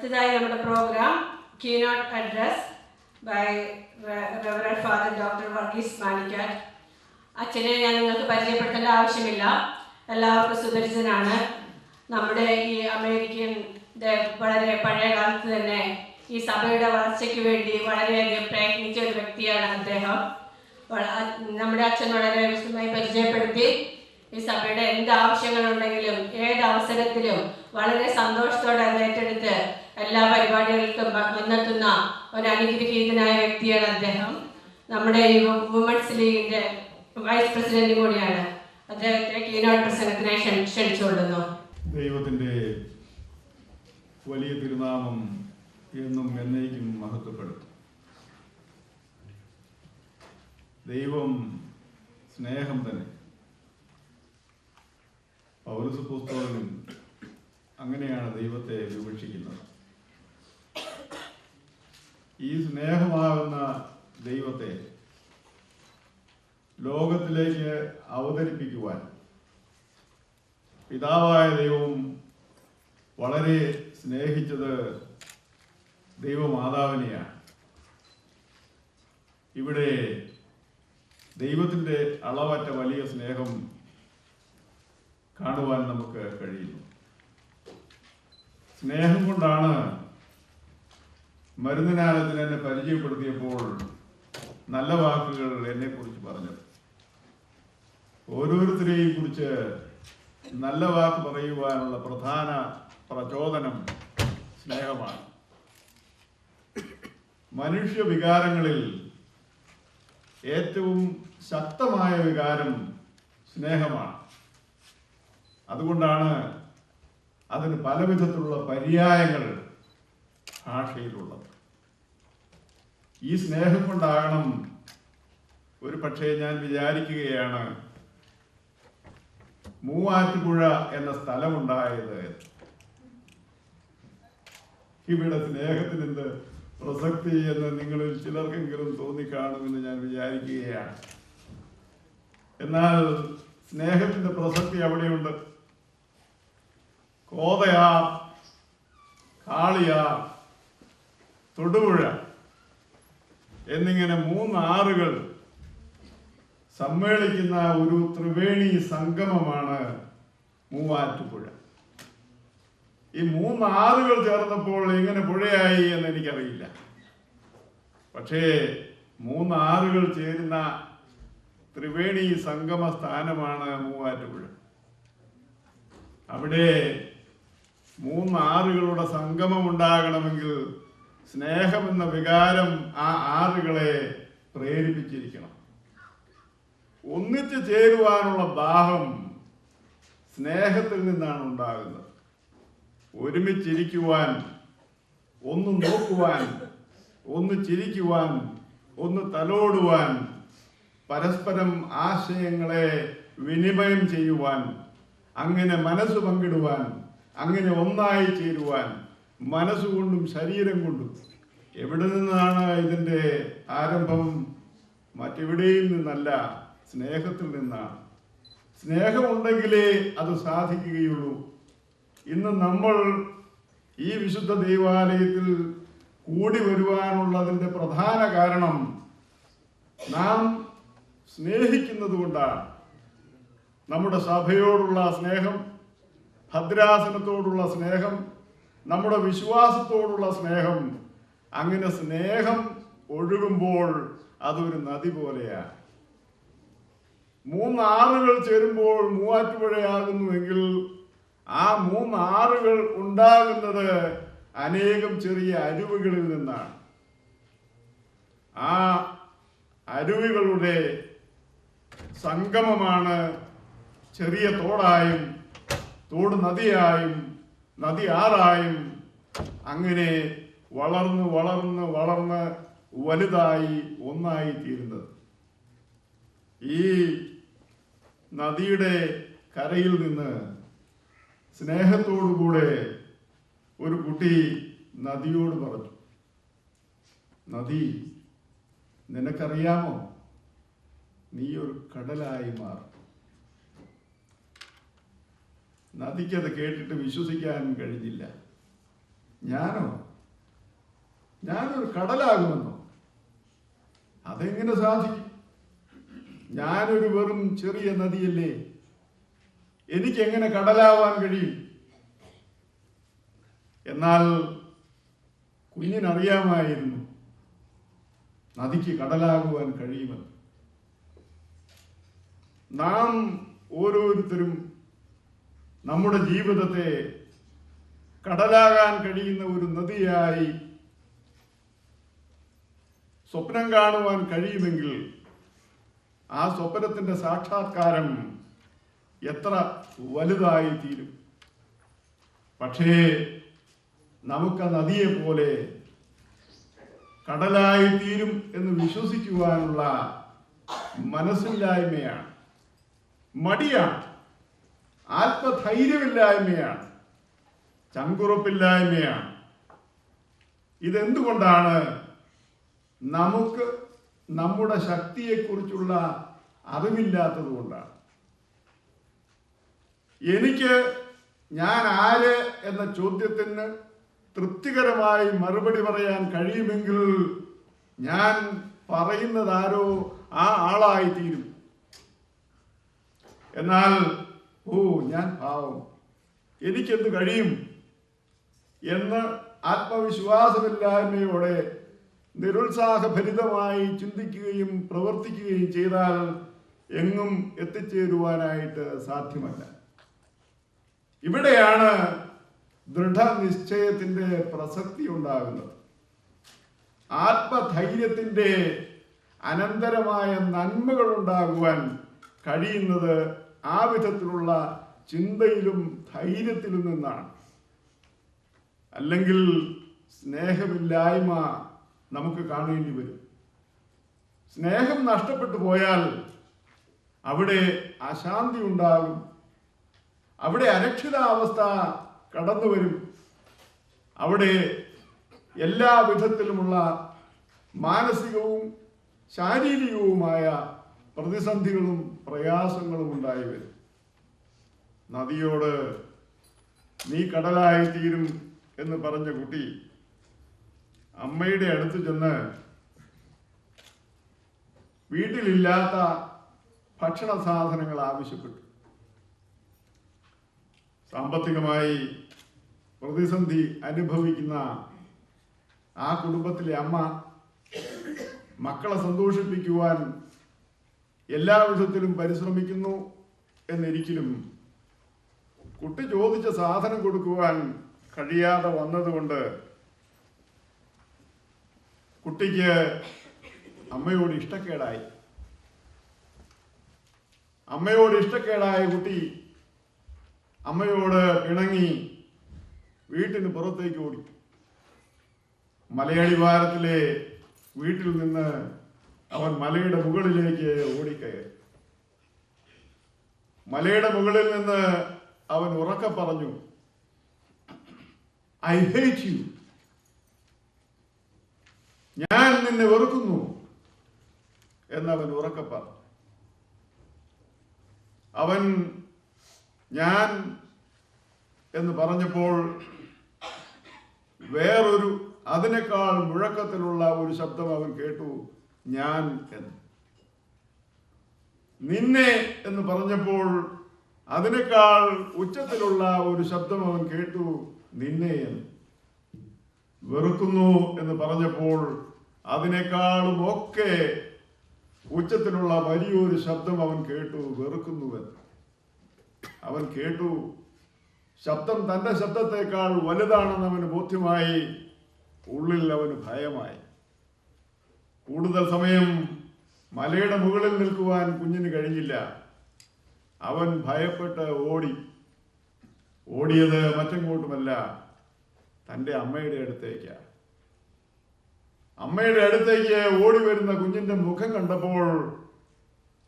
അടുത്തതായി നമ്മുടെ programme keynote address by reverend father doctor Varghese Manikkad. അച്ഛനെ ഞാൻ നിങ്ങൾക്ക് പരിചയപ്പെടുത്തേണ്ട ആവശ്യമില്ല, എല്ലാവർക്കും സുപരിചിതനാണ്. നമ്മുടെ ഈ അമേരിക്കൻ വളരെ പഴയ കാലത്ത് തന്നെ ഈ സഭയുടെ വളർച്ചയ്ക്ക് വേണ്ടി വളരെയധികം പ്രയത്നിച്ച ഒരു വ്യക്തിയാണ് അദ്ദേഹം. നമ്മുടെ അച്ഛൻ വളരെ വിശദമായി പരിചയപ്പെടുത്തി. ഈ സഭയുടെ എന്ത് ആവശ്യങ്ങളുണ്ടെങ്കിലും ഏത് അവസരത്തിലും വളരെ സന്തോഷത്തോടെ അത് ഏറ്റെടുത്ത് എല്ലാ പരിപാടികൾക്കും മുന്നെത്തുന്ന ഒരു അനുഗ്രഹീതനായ വ്യക്തിയാണ് അദ്ദേഹം. നമ്മുടെ ഈ വുമൻസ് ലീഗിന്റെ വൈസ് പ്രസിഡന്റ് കൂടിയാണ്. അദ്ദേഹത്തെ കീനോട്ട് പ്രസംഗത്തിനായി ക്ഷണിച്ചുകൊള്ളുന്നു. ദൈവത്തിന്റെ വലിയ തിരുനാമം എന്നും എന്നേക്കും മഹത്വപ്പെടും. ദൈവം സ്നേഹം തന്നെ. പൗലോസപ്പോസ്തലനും അങ്ങനെയാണ് ദൈവത്തെ വിവക്ഷിക്കുന്നത്. ഈ സ്നേഹമാകുന്ന ദൈവത്തെ ലോകത്തിലേക്ക് അവതരിപ്പിക്കുവാൻ പിതാവായ ദൈവം വളരെ സ്നേഹിച്ചത് ദൈവമാതാവിനെയാണ്. ഇവിടെ ദൈവത്തിൻ്റെ അളവറ്റ വലിയ സ്നേഹം കാണുവാൻ നമുക്ക് കഴിയുന്നു. സ്നേഹം കൊണ്ടാണ് മരുന്നിനാലത്തിന് എന്നെ പരിചയപ്പെടുത്തിയപ്പോൾ നല്ല വാക്കുകൾ എന്നെക്കുറിച്ച് പറഞ്ഞത്. ഓരോരുത്തരെയും കുറിച്ച് നല്ല വാക്ക് പറയുവാനുള്ള പ്രധാന പ്രചോദനം സ്നേഹമാണ്. മനുഷ്യ വികാരങ്ങളിൽ ഏറ്റവും ശക്തമായ വികാരം സ്നേഹമാണ്. അതുകൊണ്ടാണ് അതിന് പല വിധത്തിലുള്ള പര്യായങ്ങൾ ഭാഷയിലുള്ളത്. ഈ സ്നേഹം കൊണ്ടാകണം ഒരു പക്ഷേ ഞാൻ വിചാരിക്കുകയാണ് മൂവാറ്റുപുഴ എന്ന സ്ഥലമുണ്ടായത്. ഇവിടെ സ്നേഹത്തിന് എന്ത് പ്രസക്തി എന്ന് നിങ്ങളിൽ ചിലർക്കെങ്കിലും തോന്നിക്കാണുമെന്ന് ഞാൻ വിചാരിക്കുകയാണ്. എന്നാൽ സ്നേഹത്തിന്റെ പ്രസക്തി അവിടെയുണ്ട്. കോതയാർ, കാളിയാർ, തൊടുപുഴ എന്നിങ്ങനെ 3 ആറുകൾ സമ്മേളിക്കുന്ന ഒരു ത്രിവേണി സംഗമമാണ് മൂവാറ്റുപുഴ. ഈ 3 ആറുകൾ ചേർന്നപ്പോൾ എങ്ങനെ പുഴയായി എന്ന് എനിക്കറിയില്ല. പക്ഷേ 3 ആറുകൾ ചേരുന്ന ത്രിവേണി സംഗമ സ്ഥാനമാണ് മൂവാറ്റുപുഴ. അവിടെ 3 ആറുകളുടെ സംഗമം ഉണ്ടാകണമെങ്കിൽ സ്നേഹമെന്ന വികാരം ആ ആറുകളെ പ്രേരിപ്പിച്ചിരിക്കണം. ഒന്നിച്ചു ചേരുവാനുള്ള ദാഹം സ്നേഹത്തിൽ നിന്നാണ് ഉണ്ടാകുന്നത്. ഒരുമിച്ചിരിക്കുവാൻ, ഒന്ന് നോക്കുവാൻ, ഒന്ന് ചിരിക്കുവാൻ, ഒന്ന് തലോടുവാൻ, പരസ്പരം ആശയങ്ങളെ വിനിമയം ചെയ്യുവാൻ, അങ്ങനെ മനസ്സ് പങ്കിടുവാൻ, അങ്ങനെ ഒന്നായി ചേരുവാൻ, മനസ്സുകൊണ്ടും ശരീരം കൊണ്ടും. എവിടെ നിന്നാണ് ഇതിൻ്റെ ആരംഭം? മറ്റെവിടെയും നിന്നല്ല, സ്നേഹത്തിൽ നിന്നാണ്. സ്നേഹമുണ്ടെങ്കിലേ അത് സാധിക്കുകയുള്ളൂ. ഇന്ന് നമ്മൾ ഈ വിശുദ്ധ ദൈവാലയത്തിൽ കൂടി വരുവാനുള്ളതിൻ്റെ പ്രധാന കാരണം നാം സ്നേഹിക്കുന്നത് കൊണ്ടാണ്. നമ്മുടെ സഭയോടുള്ള സ്നേഹം, ഭദ്രാസനത്തോടുള്ള സ്നേഹം, നമ്മുടെ വിശ്വാസത്തോടുള്ള സ്നേഹം, അങ്ങനെ സ്നേഹം ഒഴുകുമ്പോൾ അതൊരു നദി പോലെയാണ്. 3 ആറുകൾ ചേരുമ്പോൾ മൂവാറ്റുപുഴയാകുന്നുവെങ്കിൽ ആ 3 ആറുകൾ ഉണ്ടാകുന്നത് അനേകം ചെറിയ അരുവികളിൽ നിന്നാണ്. ആ അരുവികളുടെ സംഗമമാണ് ചെറിയ തോടായും, തോട് നദിയായും, നദി ആറായും, അങ്ങനെ വളർന്ന് വളർന്ന് വളർന്ന് വലുതായി ഒന്നായി തീരുന്നത്. ഈ നദിയുടെ കരയിൽ നിന്ന് സ്നേഹത്തോടുകൂടെ ഒരു കുട്ടി നദിയോട് പറഞ്ഞു, നദി, നിനക്കറിയാമോ, നീ ഒരു കടലായി മാറും. നദിക്കത് കേട്ടിട്ട് വിശ്വസിക്കാൻ കഴിഞ്ഞില്ല. ഞാനൊരു കടലാകുമെന്നോ? അതെങ്ങനെ സാധിക്കും? ഞാനൊരു വെറും ചെറിയ നദിയല്ലേ, എനിക്കെങ്ങനെ കടലാവാൻ കഴിയും? എന്നാൽ കുഞ്ഞിനറിയാമായിരുന്നു നദിക്ക് കടലാകുവാൻ കഴിയുമെന്ന്. നാം ഓരോരുത്തരും നമ്മുടെ ജീവിതത്തെ കടലാകാൻ കഴിയുന്ന ഒരു നദിയായി സ്വപ്നം കാണുവാൻ കഴിയുമെങ്കിൽ ആ സ്വപ്നത്തിന്റെ സാക്ഷാത്കാരം എത്ര വലുതായി തീരും. പക്ഷേ നമുക്ക് നദിയെ പോലെ കടലായി തീരും എന്ന് വിശ്വസിക്കുവാനുള്ള മനസ്സില്ലായ്മയാണ്, മടിയാണ്, ആത്മധൈര്യമില്ലായ്മയാണ്, ചങ്കുറപ്പില്ലായ്മയാണ്. ഇതെന്തുകൊണ്ടാണ്? നമുക്ക് നമ്മുടെ ശക്തിയെക്കുറിച്ചുള്ള അറിവില്ലാത്തത് കൊണ്ടാണ്. ഞാൻ ആര് എന്ന ചോദ്യത്തിന് തൃപ്തികരമായി മറുപടി പറയാൻ കഴിയുമെങ്കിൽ ഞാൻ പറയുന്നതാരോ ആ ആളായിത്തീരും. എന്നാൽ ഞാൻ പാവം, എനിക്കെന്ത് കഴിയും എന്ന് ആത്മവിശ്വാസമില്ലായ്മയോടെ നിരുത്സാഹഭരിതമായി ചിന്തിക്കുകയും പ്രവർത്തിക്കുകയും ചെയ്താൽ എങ്ങും എത്തിച്ചേരുവാനായിട്ട് സാധ്യമല്ല. ഇവിടെയാണ് ദൃഢനിശ്ചയത്തിന്റെ പ്രസക്തി ഉണ്ടാകുന്നത്. ആത്മധൈര്യത്തിന്റെ അനന്തരമായ നന്മകൾ ഉണ്ടാകുവാൻ കഴിയുന്നത് ആ വിധത്തിലുള്ള ചിന്തയിലും ധൈര്യത്തിലും നിന്നാണ്. അല്ലെങ്കിൽ സ്നേഹമില്ലായ്മ നമുക്ക് കാണേണ്ടി വരും. സ്നേഹം നഷ്ടപ്പെട്ടു പോയാൽ അവിടെ അശാന്തി ഉണ്ടാകും, അവിടെ അരക്ഷിതാവസ്ഥ കടന്നു വരും, അവിടെ എല്ലാ വിധത്തിലുമുള്ള മാനസികവും ശാരീരികവുമായ പ്രതിസന്ധികളും പ്രയാസങ്ങളും ഉണ്ടായി വരും. നദിയോട് നീ കടലായി തീരും എന്ന് പറഞ്ഞ കുട്ടി അമ്മയുടെ അടുത്ത് ചെന്ന് വീട്ടിലില്ലാത്ത ഭക്ഷണ സാധനങ്ങൾ ആവശ്യപ്പെട്ടു. സാമ്പത്തികമായി പ്രതിസന്ധി അനുഭവിക്കുന്ന ആ കുടുംബത്തിലെ അമ്മ മക്കളെ സന്തോഷിപ്പിക്കുവാൻ എല്ലാ വിധത്തിലും പരിശ്രമിക്കുന്നു എന്നിരിക്കലും കുട്ടി ചോദിച്ച സാധനം കൊടുക്കുവാൻ കഴിയാതെ വന്നതുകൊണ്ട് കുട്ടിക്ക് അമ്മയോട് ഇഷ്ടക്കേടായി. കുട്ടി അമ്മയോട് പിണങ്ങി വീട്ടിന് പുറത്തേക്ക് ഓടി. മലയടിവാരത്തിലെ വീട്ടിൽ നിന്ന് അവൻ മലയുടെ മുകളിലേക്ക് ഓടിക്കയറി. മലയുടെ മുകളിൽ നിന്ന് അവൻ ഉറക്കെ പറഞ്ഞു, ഐ ഹേറ്റ് യു, ഞാൻ നിന്നെ വെറുക്കുന്നു എന്നവൻ ഉറക്കെ പറഞ്ഞു. അവൻ ഞാൻ എന്ന് പറഞ്ഞപ്പോൾ വേറൊരു അതിനേക്കാൾ മുഴക്കത്തിലുള്ള ഒരു ശബ്ദം അവൻ കേട്ടു, ഞാൻ എന്ന്. നിന്നെ എന്ന് പറഞ്ഞപ്പോൾ അതിനേക്കാൾ ഉച്ചത്തിലുള്ള ഒരു ശബ്ദം അവൻ കേട്ടു, നിന്നെ എന്ന്. വെറുക്കുന്നു എന്ന് പറഞ്ഞപ്പോൾ അതിനേക്കാളും ഒക്കെ ഉച്ചത്തിലുള്ള വലിയൊരു ശബ്ദം അവൻ കേട്ടു, വെറുക്കുന്നുവെന്ന്. അവൻ കേട്ടു, ശബ്ദം തന്റെ ശബ്ദത്തെക്കാൾ വലുതാണെന്ന് അവന് ബോധ്യമായി. ഉള്ളിൽ അവന് ഭയമായി. കൂടുതൽ സമയം മലയുടെ മുകളിൽ നിൽക്കുവാൻ കുഞ്ഞിന് കഴിഞ്ഞില്ല. അവൻ ഭയപ്പെട്ട് ഓടിയത് മറ്റെങ്ങോട്ടുമല്ല, തൻ്റെ അമ്മയുടെ അടുത്തേക്കാണ്. അമ്മയുടെ അടുത്തേക്ക് ഓടി വരുന്ന കുഞ്ഞിന്റെ മുഖം കണ്ടപ്പോൾ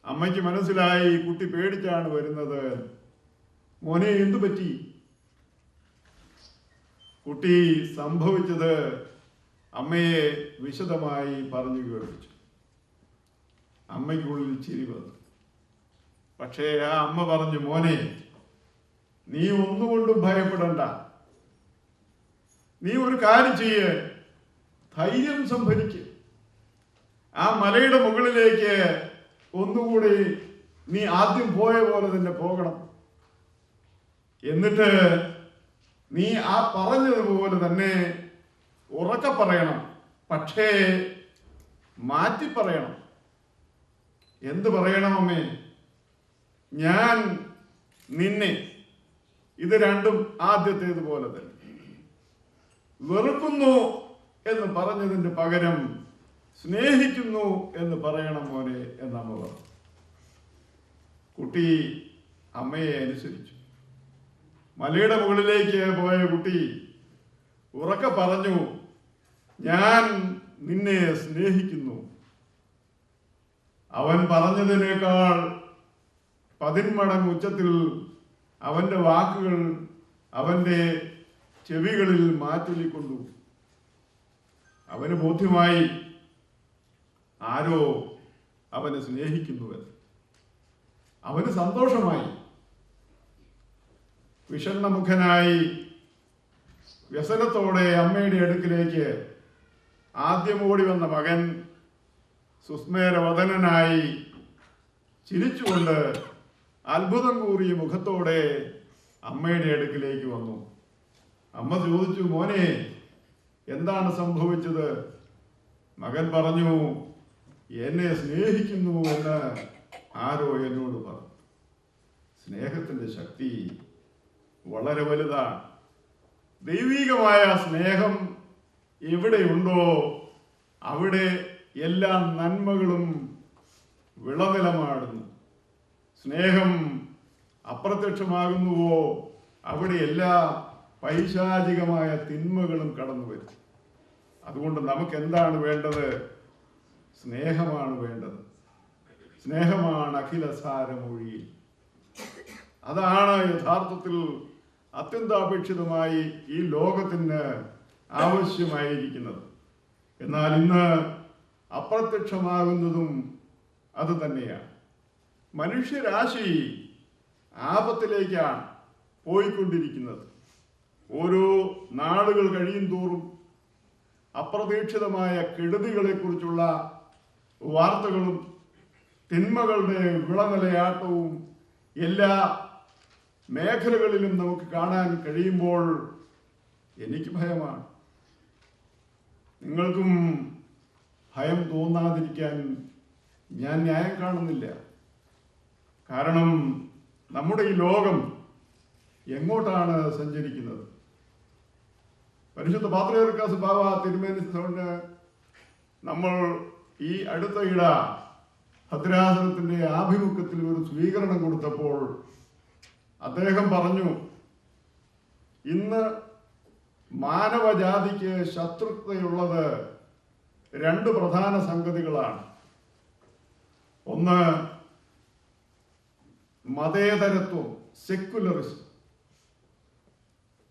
അമ്മയ്ക്ക് മനസ്സിലായി കുട്ടി പേടിച്ചാണ് വരുന്നത്. മോനെ, എന്തു പറ്റി? കുട്ടി സംഭവിച്ചത് അമ്മയെ വിശദമായി പറഞ്ഞു കേൾപ്പിച്ചു. അമ്മയ്ക്കുള്ളിൽ ചിരി വന്നു. പക്ഷേ ആ അമ്മ പറഞ്ഞു, മോനെ, നീ ഒന്നുകൊണ്ടും ഭയപ്പെടണ്ട. നീ ഒരു കാര്യം ചെയ്യ്, ധൈര്യം സംഭരിക്കുക. ആ മലയുടെ മുകളിലേക്ക് ഒന്നുകൂടി നീ ആദ്യം പോയ പോലെ തന്നെ പോകണം. എന്നിട്ട് നീ ആ പറഞ്ഞതുപോലെ തന്നെ ഉറക്കെ പറയണം. പക്ഷേ മാറ്റി പറയണം. എന്ത് പറയണം അമ്മേ? ഞാൻ നിന്നെ, ഇത് രണ്ടും ആദ്യത്തേതുപോലെ തന്നെ, വെറുക്കുന്നു എന്ന് പറഞ്ഞതിന് പകരം സ്നേഹിക്കുന്നു എന്ന് പറയണം മോനെ എന്നമ്മ പറഞ്ഞു. കുട്ടി അമ്മയെ അനുസരിച്ചു. മലയുടെ മുകളിലേക്ക് പോയ കുട്ടി ഉറക്കെ പറഞ്ഞു, ഞാൻ നിന്നെ സ്നേഹിക്കുന്നു. അവൻ പറഞ്ഞതിനേക്കാൾ 10 മടങ്ങ് ഉച്ചത്തിൽ അവന്റെ വാക്കുകൾ അവന്റെ ചെവികളിൽ മാറ്റൊലിക്കൊണ്ടു. അവന് ബോധ്യമായി ആരോ അവനെ സ്നേഹിക്കുന്നുവെന്ന്. അവന് സന്തോഷമായി. വിഷണ്ണമുഖനായി വ്യസനത്തോടെ അമ്മയുടെ അടുക്കിലേക്ക് ആദ്യം ഓടി വന്ന മകൻ സുസ്മേരവദനായി ചിരിച്ചുകൊണ്ട് അത്ഭുതം കൂറിയ മുഖത്തോടെ അമ്മയുടെ അടുക്കിലേക്ക് വന്നു. അമ്മ ചോദിച്ചു, മോനെ എന്താണ് സംഭവിച്ചത്? മകൻ പറഞ്ഞു, എന്നെ സ്നേഹിക്കുന്നു എന്ന് ആരോ എന്നോട് പറഞ്ഞു. സ്നേഹത്തിന്റെ ശക്തി വളരെ വലുതാണ്. ദൈവികമായ സ്നേഹം എവിടെയുണ്ടോ അവിടെ എല്ലാ നന്മകളും വിളനിലമാടുന്നു. സ്നേഹം അപ്രത്യക്ഷമാകുന്നുവോ അവിടെ എല്ലാ പൈശാചികമായ തിന്മകളും കടന്നു വരും. അതുകൊണ്ട് നമുക്ക് എന്താണ് വേണ്ടത്? സ്നേഹമാണ് വേണ്ടത്. സ്നേഹമാണ് അഖിലസാരമൊഴി. അതാണ് യഥാർത്ഥത്തിൽ അത്യന്താപേക്ഷിതമായി ഈ ലോകത്തിന് ആവശ്യമായിരിക്കുന്നത്. എന്നാൽ ഇന്ന് അപ്രത്യക്ഷമാകുന്നതും അത് തന്നെയാണ്. മനുഷ്യരാശി ആപത്തിലേക്കാണ് പോയിക്കൊണ്ടിരിക്കുന്നത്. ഓരോ നാളുകൾ കഴിയും തോറും അപ്രതീക്ഷിതമായ കെടുതികളെക്കുറിച്ചുള്ള വാർത്തകളും തിന്മകളുടെ വിളനിലയാട്ടവും എല്ലാ മേഖലകളിലും നമുക്ക് കാണാൻ കഴിയുമ്പോൾ എനിക്ക് ഭയമാണ്. നിങ്ങൾക്കും ഭയം തോന്നാതിരിക്കാൻ ഞാൻ ന്യായം കാണുന്നില്ല. കാരണം നമ്മുടെ ഈ ലോകം എങ്ങോട്ടാണ് സഞ്ചരിക്കുന്നത്? പരിശുദ്ധ പാത്രിയർക്കാസ് ബാവ തിരുമേനിയോട് നമ്മൾ ഈ അടുത്തയിട ഭദ്രാസനത്തിന്റെ ആഭിമുഖ്യത്തിൽ ഒരു സ്വീകരണം കൊടുത്തപ്പോൾ അദ്ദേഹം പറഞ്ഞു, ഇന്ന് മാനവജാതിക്ക് ശത്രുതയുള്ളത് 2 പ്രധാന സംഗതികളാണ്. ഒന്ന് മതേതരത്വം, സെക്യുലറിസം.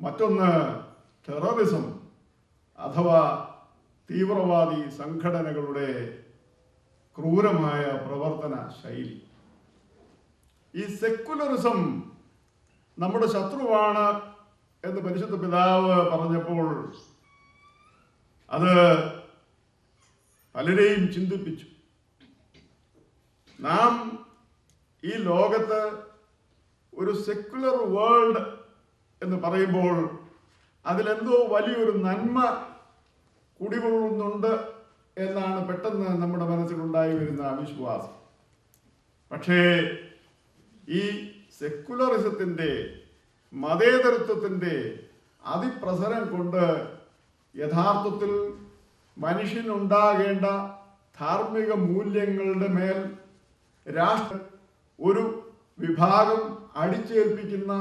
മറ്റൊന്ന് ടെററിസം അഥവാ തീവ്രവാദി സംഘടനകളുടെ ക്രൂരമായ പ്രവർത്തന ശൈലി. ഈ സെക്യുലറിസം നമ്മുടെ ശത്രുവാണ് എന്ന് പരിശുദ്ധ പിതാവ് പറഞ്ഞപ്പോൾ അത് പലരെയും ചിന്തിപ്പിച്ചു. നാം ഈ ലോകത്ത് ഒരു സെക്യുലർ വേൾഡ് എന്ന് പറയുമ്പോൾ അതിലെന്തോ വലിയൊരു നന്മ കുടികൊള്ളുന്നുണ്ട് എന്നാണ് പെട്ടെന്ന് നമ്മുടെ മനസ്സിലുണ്ടായി വരുന്ന വിശ്വാസം. പക്ഷേ ഈ സെക്യുലറിസത്തിന്റെ, മതേതരത്വത്തിന്റെ അതിപ്രസരം കൊണ്ട് യഥാർത്ഥത്തിൽ മനുഷ്യനുണ്ടാകേണ്ട ധാർമ്മിക മൂല്യങ്ങളുടെ മേൽ ഒരു വിഭാഗം അടിച്ചേൽപ്പിക്കുന്ന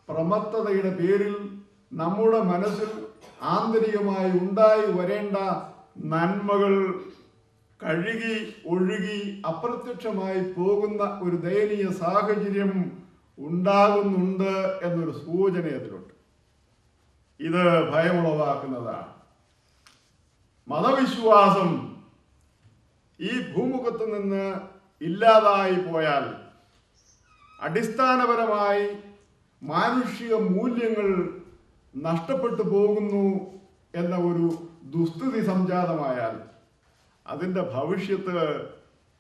പ്രമത്തതയുടെ പേരിൽ നമ്മുടെ മനസ്സിൽ ആന്തരികമായി ഉണ്ടായി വരേണ്ട നന്മകൾ കഴുകി ഒഴുകി അപ്രത്യക്ഷമായി പോകുന്ന ഒരു ദയനീയ സാഹചര്യം ഉണ്ടാകുന്നുണ്ട് എന്നൊരു സൂചന അതിലുണ്ട്. ഇത് ഭയമുളവാക്കുന്നതാണ്. മതവിശ്വാസം ഈ ഭൂമുഖത്ത് നിന്ന് ഇല്ലാതായി പോയാൽ അടിസ്ഥാനപരമായി മാനുഷിക മൂല്യങ്ങൾ നഷ്ടപ്പെട്ടു പോകുന്നു എന്ന ഒരു ദുസ്ഥിതി സംജാതമായാൽ അതിൻ്റെ ഭവിഷ്യത്ത്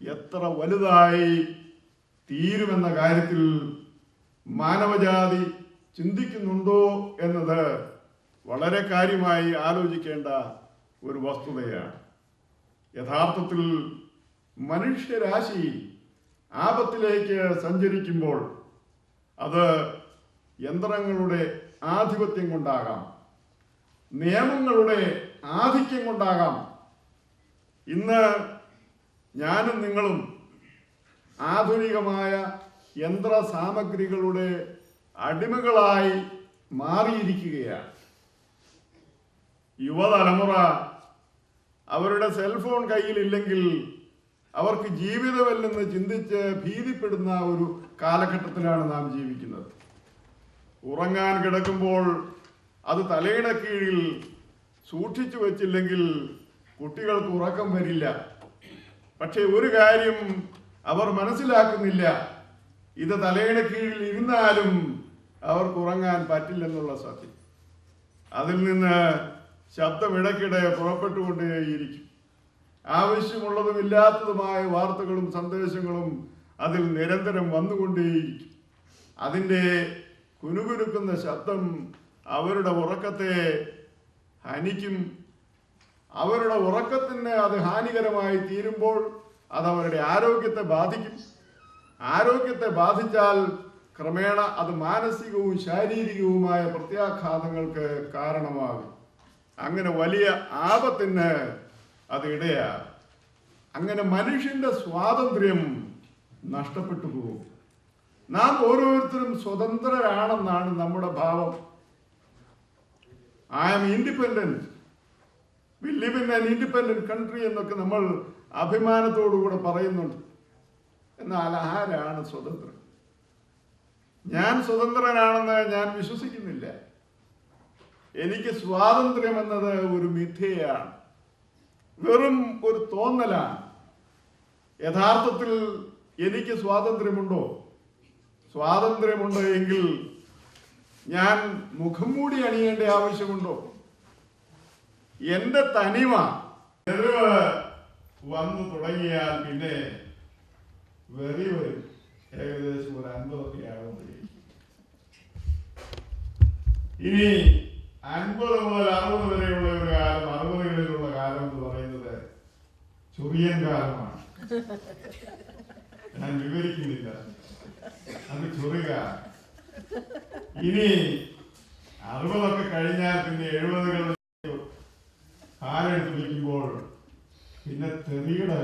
എത്ര വലുതായി തീരുമെന്ന കാര്യത്തിൽ മാനവജാതി ചിന്തിക്കുന്നുണ്ടോ എന്നത് വളരെ കാര്യമായി ആലോചിക്കേണ്ട ഒരു വസ്തുതയാണ്. യഥാർത്ഥത്തിൽ മനുഷ്യരാശി ആപത്തിലേക്ക് സഞ്ചരിക്കുമ്പോൾ അത് യന്ത്രങ്ങളുടെ ആധിപത്യം കൊണ്ടാകാം, നിയമങ്ങളുടെ ആധിക്യം കൊണ്ടാകാം. ഇന്ന് ഞാനും നിങ്ങളും ആധുനികമായ യന്ത്ര സാമഗ്രികളുടെ അടിമകളായി മാറിയിരിക്കുകയാണ്. യുവതലമുറ അവരുടെ സെൽഫോൺ കയ്യിലില്ലെങ്കിൽ അവർക്ക് ജീവിതമല്ലെന്ന് ചിന്തിച്ച് ഭീതിപ്പെടുന്ന ഒരു കാലഘട്ടത്തിലാണ് നാം ജീവിക്കുന്നത്. ഉറങ്ങാൻ കിടക്കുമ്പോൾ അത് തലയുടെ കീഴിൽ സൂക്ഷിച്ചു വച്ചില്ലെങ്കിൽ കുട്ടികൾക്ക് ഉറക്കം വരില്ല. പക്ഷെ ഒരു കാര്യം അവർ മനസ്സിലാക്കുന്നില്ല, ഇത് തലയുടെ കീഴിൽ ഇരുന്നാലും അവർക്ക് ഉറങ്ങാൻ പറ്റില്ലെന്നുള്ള സത്യം. അതിൽ നിന്ന് ശബ്ദം ഇടയ്ക്കിടെ പുറപ്പെട്ടുകൊണ്ടേയിരിക്കും. ആവശ്യമുള്ളതും ഇല്ലാത്തതുമായ വാർത്തകളും സന്ദേശങ്ങളും അതിൽ നിരന്തരം വന്നുകൊണ്ടേയിരിക്കും. അതിൻ്റെ കുനുകുനുക്കുന്ന ശബ്ദം അവരുടെ ഉറക്കത്തെ ഹനിക്കും. അവരുടെ ഉറക്കത്തിന് അത് ഹാനികരമായി തീരുമ്പോൾ അത് അവരുടെ ആരോഗ്യത്തെ ബാധിക്കും. ആരോഗ്യത്തെ ബാധിച്ചാൽ ക്രമേണ അത് മാനസികവും ശാരീരികവുമായ പ്രത്യാഘാതങ്ങൾക്ക് കാരണമാകും. അങ്ങനെ വലിയ ആപത്തിന് അത് ഇടയാകും. അങ്ങനെ മനുഷ്യന്റെ സ്വാതന്ത്ര്യം നഷ്ടപ്പെട്ടു പോകും. നാം ഓരോരുത്തരും സ്വതന്ത്രരാണെന്നാണ് നമ്മുടെ ഭാവം. I am independent, we live in an independent country എന്നൊക്കെ നമ്മൾ അഭിമാനത്തോടുകൂടെ പറയുന്നുണ്ട്. എന്നാൽ ആരാണ് സ്വതന്ത്രൻ? ഞാൻ സ്വതന്ത്രനാണെന്ന് ഞാൻ വിശ്വസിക്കുന്നില്ല. എനിക്ക് സ്വാതന്ത്ര്യം എന്നത് ഒരു മിഥ്യയാണ്, വെറും ഒരു തോന്നലാണ്. യഥാർത്ഥത്തിൽ എനിക്ക് സ്വാതന്ത്ര്യമുണ്ടോ? സ്വാതന്ത്ര്യമുണ്ടോ എങ്കിൽ ഞാൻ മുഖം മൂടി അണിയേണ്ട ആവശ്യമുണ്ടോ? എന്റെ തനിമ എറിവ് വന്നു തുടങ്ങിയാൽ പിന്നെ വെറി വരും. ഏകദേശം ഒരു 50 ആകുമ്പോഴേ ഇനി 50 മുതൽ 60 വരെയുള്ള ഒരു കാലം, 60കളിലുള്ള കാലം എന്ന് പറയുന്നത് ചൊറിയൻ കാലമാണ്. ഞാൻ വിവരിക്കുന്നില്ല, അത് ചൊറിക. ഇനി 60 കഴിഞ്ഞാൽ പിന്നെ 70കളിൽ കാലെടുത്ത് വിളിക്കുമ്പോൾ പിന്നെ തെറിയുടെ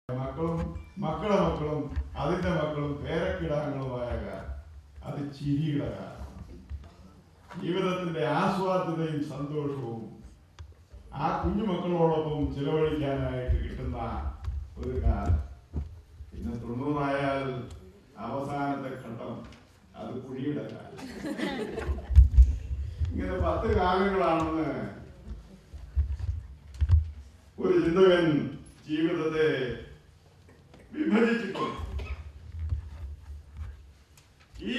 മക്കളുടെ മക്കളും അതിന്റെ മക്കളും പേരക്കിടാങ്ങളുമായ കാലം, അത് ചിരിയുടെ കാലം. ജീവിതത്തിന്റെ ആസ്വാദ്യതയും സന്തോഷവും ആ കുഞ്ഞുമക്കളോടൊപ്പം ചിലവഴിക്കാനായിട്ട് കിട്ടുന്ന ഒരു കാലം. പിന്നെ 90 അവസാനത്തെ ഘട്ടം, അത് കുഴിയുടെ കാലം. ഇങ്ങനെ 10 കാലങ്ങളാണെന്ന് ഒരു ചിന്തകൻ ജീവിതത്തെ വിഭജിച്ചിട്ടുണ്ട്. ഈ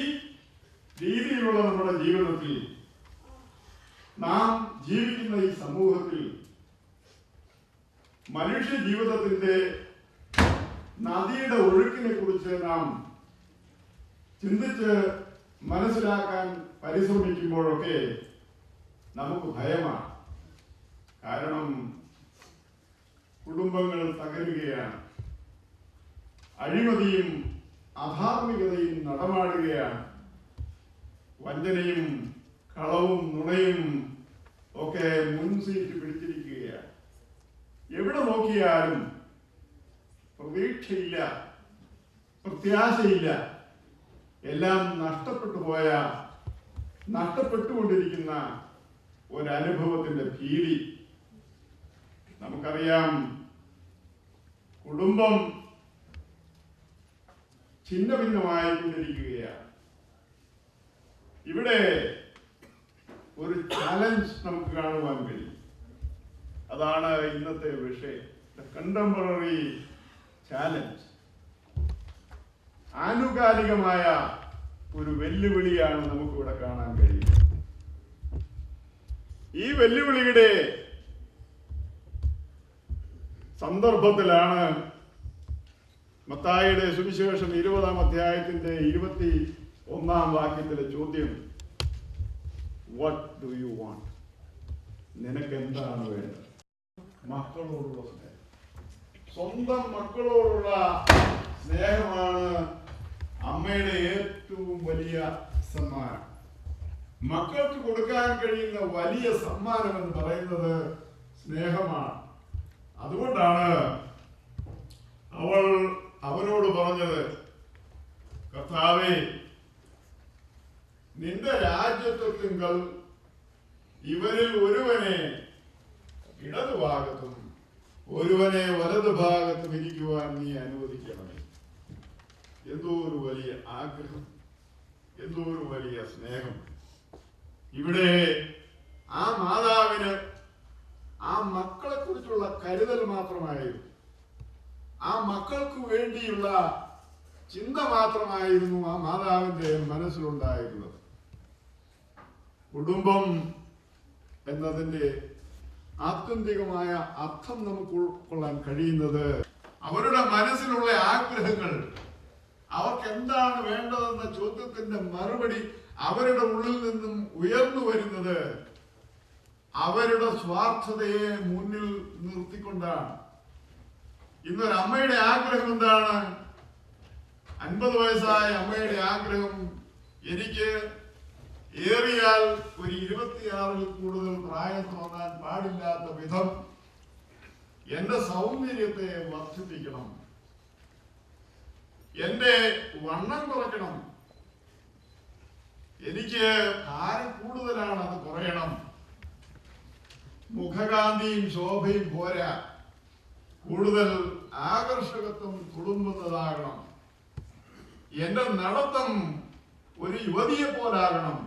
രീതിയിലുള്ള നമ്മുടെ ജീവിതത്തിൽ, നാം ജീവിക്കുന്ന ഈ സമൂഹത്തിൽ, മനുഷ്യ ജീവിതത്തിന്റെ നദിയുടെ ഒഴുക്കിനെ കുറിച്ച് നാം ചിന്തിച്ച് മനസ്സിലാക്കാൻ പരിശ്രമിക്കുമ്പോഴൊക്കെ നമുക്ക് ഭയമാണ്. കാരണം കുടുംബങ്ങൾ തകരുകയാണ്, അഴിമതിയും അധാർമികതയും നടമാടുകയാണ്, വഞ്ചനയും കളവും നുണയും ഒക്കെ മുൻസീറ്റ് പിടിച്ചിരിക്കുകയാണ്. എവിടെ നോക്കിയാലും പ്രതീക്ഷയില്ല, പ്രത്യാശയില്ല. എല്ലാം നഷ്ടപ്പെട്ടുകൊണ്ടിരിക്കുന്ന ഒരനുഭവത്തിന്റെ ഭീതി. നമുക്കറിയാം, കുടുംബം ഛിന്ന ഭിന്നമായിക്കൊണ്ടിരിക്കുകയാണ്. ഇവിടെ ഒരു ചാലഞ്ച് നമുക്ക് കാണുവാൻ കഴിയും. അതാണ് ഇന്നത്തെ വിഷയം. ദ കണ്ടംപററി ചാലഞ്ച്, ആനുകാലികമായ ഒരു വെല്ലുവിളിയാണ് നമുക്കിവിടെ കാണാൻ കഴിയുന്നത്. ഈ വെല്ലുവിളിയുടെ സന്ദർഭത്തിലാണ് മത്തായിയുടെ സുവിശേഷം 20-ാം അധ്യായത്തിന്റെ 21-ാം വാക്യത്തിലെ ചോദ്യം, വാട്ട് ഡു യു വാണ്ട്? നിനക്ക് എന്താണ് വേണ്ടത്? മക്കളോടുള്ള സ്നേഹം, സ്വന്തം മക്കളോടുള്ള സ്നേഹമാണ് അമ്മയുടെ ഏറ്റവും വലിയ സമ്മാനം. മക്കൾക്ക് കൊടുക്കാൻ കഴിയുന്ന വലിയ സമ്മാനം എന്ന് പറയുന്നത് സ്നേഹമാണ്. അതുകൊണ്ടാണ് അവൾ അവനോട് പറഞ്ഞത്, കർത്താവേ, നിന്റെ രാജ്യത്വത്തിങ്കൽ ഇവരിൽ ഒരുവനെ ഇടതുഭാഗത്തും ഒരുവനെ വലതുഭാഗത്തും ഇരിക്കുവാൻ നീ അനുവദിക്കണമേ. എന്തോ ഒരു വലിയ ആഗ്രഹം, എന്തോ ഒരു വലിയ സ്നേഹം. ഇവിടെ ആ മാതാവിന് ആ മക്കളെ കുറിച്ചുള്ള കരുതൽ മാത്രമായിരുന്നു, ആ മക്കൾക്ക് വേണ്ടിയുള്ള ചിന്ത മാത്രമായിരുന്നു ആ മാതാവിന്റെ മനസ്സിലുണ്ടായിരുന്നത്. കുടുംബം എന്നതിന്റെ ആത്യന്തികമായ അർത്ഥം നമുക്ക് ഉൾക്കൊള്ളാൻ കഴിയുന്നത് അവരുടെ മനസ്സിലുള്ള ആഗ്രഹങ്ങൾ, അവർക്ക് എന്താണ് വേണ്ടതെന്ന ചോദ്യത്തിന്റെ മറുപടി അവരുടെ ഉള്ളിൽ നിന്നും ഉയർന്നു വരുന്നത് അവരുടെ സ്വാർത്ഥതയെ മുന്നിൽ നിർത്തിക്കൊണ്ടാണ്. ഇന്നൊരമ്മയുടെ ആഗ്രഹം എന്താണ്? 50 വയസ്സായ അമ്മയുടെ ആഗ്രഹം, എനിക്ക് ഏറിയാൽ ഒരു 26-ൽ കൂടുതൽ പ്രായം തോന്നാൻ പാടില്ലാത്ത വിധം എന്റെ സൗന്ദര്യത്തെ വർദ്ധിപ്പിക്കണം, എന്റെ വണ്ണം കുറയ്ക്കണം, എനിക്ക് ഭാരം കൂടുതലാണ്, അത് കുറയണം, മുഖകാന്തിയും ശോഭയും പോരാ, കൂടുതൽ ആകർഷകത്വം തുളുമ്പുന്നതാകണം, എന്റെ നടത്തം ഒരു യുവതിയെ പോലാകണം.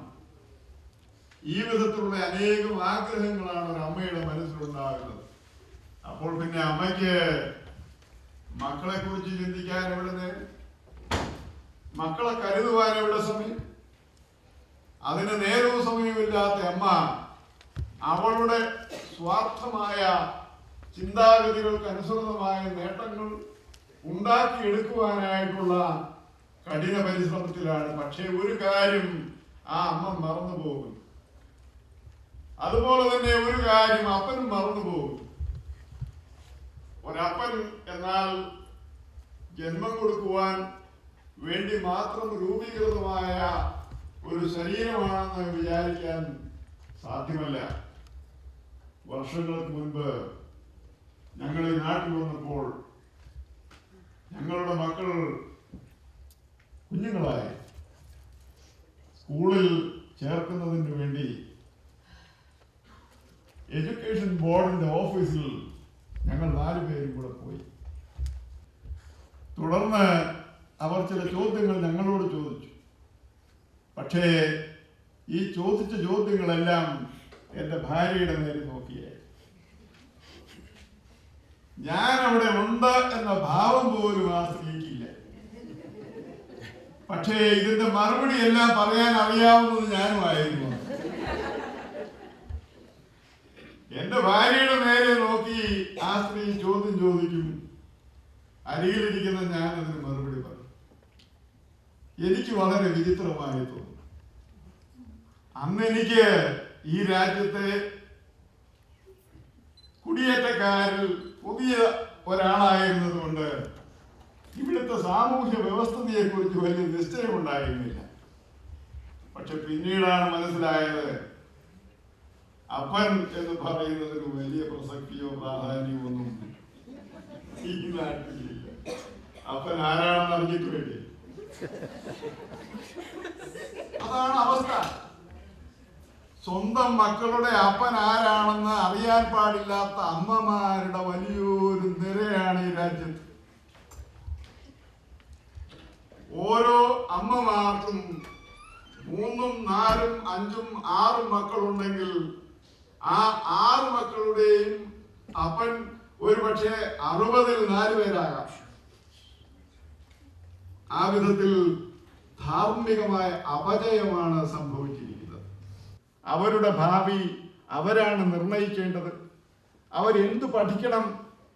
ഈ വിധത്തിലുള്ള അനേകം ആഗ്രഹങ്ങളാണ് ഒരു അമ്മയുടെ മനസ്സിലുണ്ടാകുന്നത്. അപ്പോൾ പിന്നെ അമ്മയ്ക്ക് മക്കളെ കുറിച്ച് ചിന്തിക്കാൻ എവിടെ നേരം? മക്കളെ കരുതുവാൻ എവിടെ സമയം? അതിന് നേരവും സമയമില്ലാത്ത അമ്മ അവളുടെ സ്വാർത്ഥമായ ചിന്താഗതികൾക്ക് അനുസൃതമായ നേട്ടങ്ങൾ ഉണ്ടാക്കിയെടുക്കുവാനായിട്ടുള്ള കഠിന പരിശ്രമത്തിലാണ്. പക്ഷേ ഒരു കാര്യം ആ അമ്മ മറന്നു പോകും. അതുപോലെ തന്നെ ഒരു കാര്യം അപ്പനും മറന്നു പോകും. ഒരപ്പൻ എന്നാൽ ജന്മം കൊടുക്കുവാൻ വേണ്ടി മാത്രം രൂപീകൃതമായ ഒരു ശരീരമാണെന്ന് വിചാരിക്കാൻ സാധ്യമല്ല. വർഷങ്ങൾക്ക് മുൻപ് ഞങ്ങൾ ഈ നാട്ടിൽ വന്നപ്പോൾ ഞങ്ങളുടെ മക്കൾ കുഞ്ഞുങ്ങളായി സ്കൂളിൽ ചേർക്കുന്നതിന് വേണ്ടി എഡ്യൂക്കേഷൻ ബോർഡിന്റെ ഓഫീസിൽ ഞങ്ങൾ 4 പേരും കൂടെ പോയി. തുടർന്ന് അവർ ചില ചോദ്യങ്ങൾ ഞങ്ങളോട് ചോദിച്ചു. പക്ഷേ ഈ ചോദിച്ച ചോദ്യങ്ങളെല്ലാം എൻ്റെ ഭാര്യയുടെ നേരെ നോക്കിയേ. ഞാൻ അവിടെ ഉണ്ട് എന്ന ഭാവം പോലും ആ സ്ത്രീക്കില്ല. പക്ഷേ ഇതിന്റെ മറുപടി എല്ലാം പറയാൻ അറിയാവുന്നത് ഞാനുമായിരുന്നു. എന്റെ ഭാര്യയുടെ നേരെ നോക്കി ആ സ്ത്രീ ചോദ്യം ചോദിക്കും, അരികിലിരിക്കുന്ന ഞാൻ അതിന് മറുപടി പറയും. എനിക്ക് വളരെ വിചിത്രമായി തോന്നും. അന്ന് എനിക്ക് ഈ രാജ്യത്തെ കുടിയേറ്റക്കാരിൽ പുതിയ ഒരാളായിരുന്നത് കൊണ്ട് ഇവിടുത്തെ സാമൂഹ്യ വ്യവസ്ഥയെ കുറിച്ച് വലിയ നിശ്ചയമുണ്ടായിരുന്നില്ല. പക്ഷെ പിന്നീടാണ് മനസ്സിലായത്, അപ്പൻ എന്ന് പറയുന്നതിന് വലിയ പ്രസക്തിയോ പ്രാധാന്യമോ ഒന്നും ഈ നാട്ടിലില്ല. അപ്പൻ ആരാണെന്ന് അറിഞ്ഞിട്ട് വേണ്ടി. അതാണ് അവസ്ഥ. സ്വന്തം മക്കളുടെ അപ്പൻ ആരാണെന്ന് അറിയാൻ പാടില്ലാത്ത അമ്മമാരുടെ വലിയൊരു നിരയാണ് ഈ രാജ്യത്ത്. ഓരോ അമ്മമാർക്കും 3, 4, 5, 6 മക്കളുണ്ടെങ്കിൽ ആ 6 മക്കളുടെയും അപ്പൻ ഒരു പക്ഷേ 60-ൽ 4 പേരാകാം. ആ വിധത്തിൽ ധാർമ്മികമായ അപജയമാണ് സംഭവിച്ചിരിക്കുന്നത്. അവരുടെ ഭാവി അവരാണ് നിർണയിക്കേണ്ടത്. അവരെന്ത് പഠിക്കണം,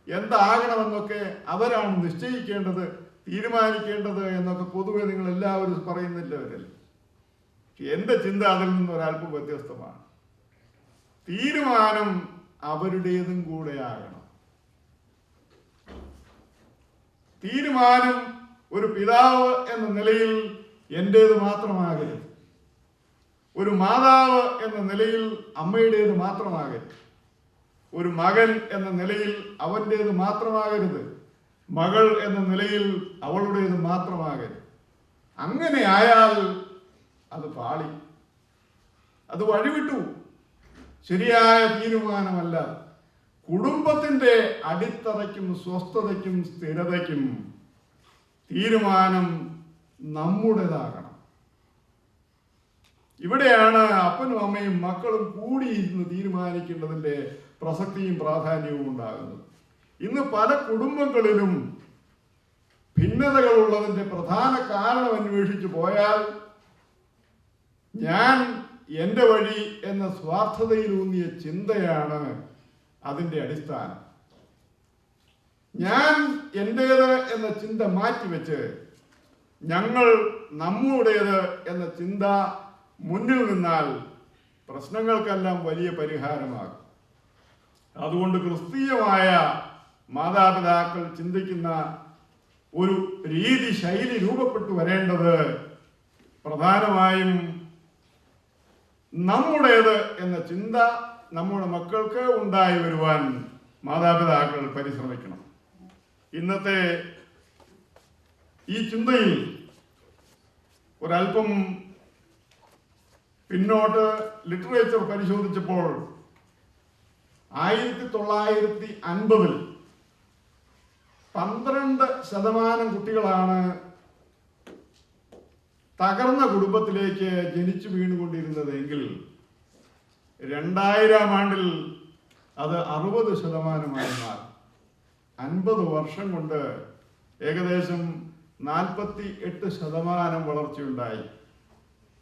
എന്താകണമെന്നൊക്കെ അവരാണ് നിശ്ചയിക്കേണ്ടത്, തീരുമാനിക്കേണ്ടത് എന്നൊക്കെ പൊതുവെ നിങ്ങൾ എല്ലാവരും പറയുന്നില്ലവരല്ലേ. എൻ്റെ ചിന്ത അതിൽ നിന്നൊരല്പം വ്യത്യസ്തമാണ്. തീരുമാനം അവരുടേതും കൂടെ ആകണം. തീരുമാനം ഒരു പിതാവ് എന്ന നിലയിൽ എൻ്റേത് മാത്രമാകരുത്. ഒരു മാതാവ് എന്ന നിലയിൽ അമ്മയുടേത് മാത്രമാകരുത്. ഒരു മകൻ എന്ന നിലയിൽ അവൻ്റേത് മാത്രമാകരുത്. മകൾ എന്ന നിലയിൽ അവളുടേത് മാത്രമാകരുത്. അങ്ങനെ ആയാൽ അത് പാളി, അത് വഴിവിട്ടു. ശരിയായ തീരുമാനമല്ല. കുടുംബത്തിൻ്റെ അടിത്തറയ്ക്കും സ്വസ്ഥതയ്ക്കും സ്ഥിരതയ്ക്കും തീരുമാനം നമ്മുടേതാകണം. ഇവിടെയാണ് അപ്പനും അമ്മയും മക്കളും കൂടിയിരുന്ന് തീരുമാനിക്കേണ്ടതിൻ്റെ പ്രസക്തിയും പ്രാധാന്യവും ഉണ്ടാകുന്നത്. ഇന്ന് പല കുടുംബങ്ങളിലും ഭിന്നതകളുള്ളതിൻ്റെ പ്രധാന കാരണം അന്വേഷിച്ചു പോയാൽ ഞാൻ എൻ്റെ വഴി എന്ന സ്വാർത്ഥതയിലൂന്നിയ ചിന്തയാണ് അതിൻ്റെ അടിസ്ഥാനം. ഞാൻ എൻ്റേത് എന്ന ചിന്ത മാറ്റിവെച്ച് ഞങ്ങൾ നമ്മുടേത് എന്ന ചിന്ത മുന്നിൽ നിന്നാൽ പ്രശ്നങ്ങൾക്കെല്ലാം വലിയ പരിഹാരമാകും. അതുകൊണ്ട് ക്രിസ്തീയമായ മാതാപിതാക്കൾ ചിന്തിക്കുന്ന ഒരു രീതി ശൈലി രൂപപ്പെട്ടു വരേണ്ടത് പ്രധാനമായും നമ്മുടേത് എന്ന ചിന്ത നമ്മുടെ മക്കൾക്ക് ഉണ്ടായി വരുവാൻ മാതാപിതാക്കൾ പരിശ്രമിക്കണം. ഇന്നത്തെ ഈ ചിന്തയിൽ ഒരല്പം പിന്നോട്ട് ലിറ്ററേച്ചർ പരിശോധിച്ചപ്പോൾ 1950 12% കുട്ടികളാണ് തകർന്ന കുടുംബത്തിലേക്ക് ജനിച്ചു വീണുകൊണ്ടിരുന്നതെങ്കിൽ 2000 ആണ്ടിൽ അത് 60% മാറി. 50 വർഷം കൊണ്ട് ഏകദേശം 48% വളർച്ചയുണ്ടായി.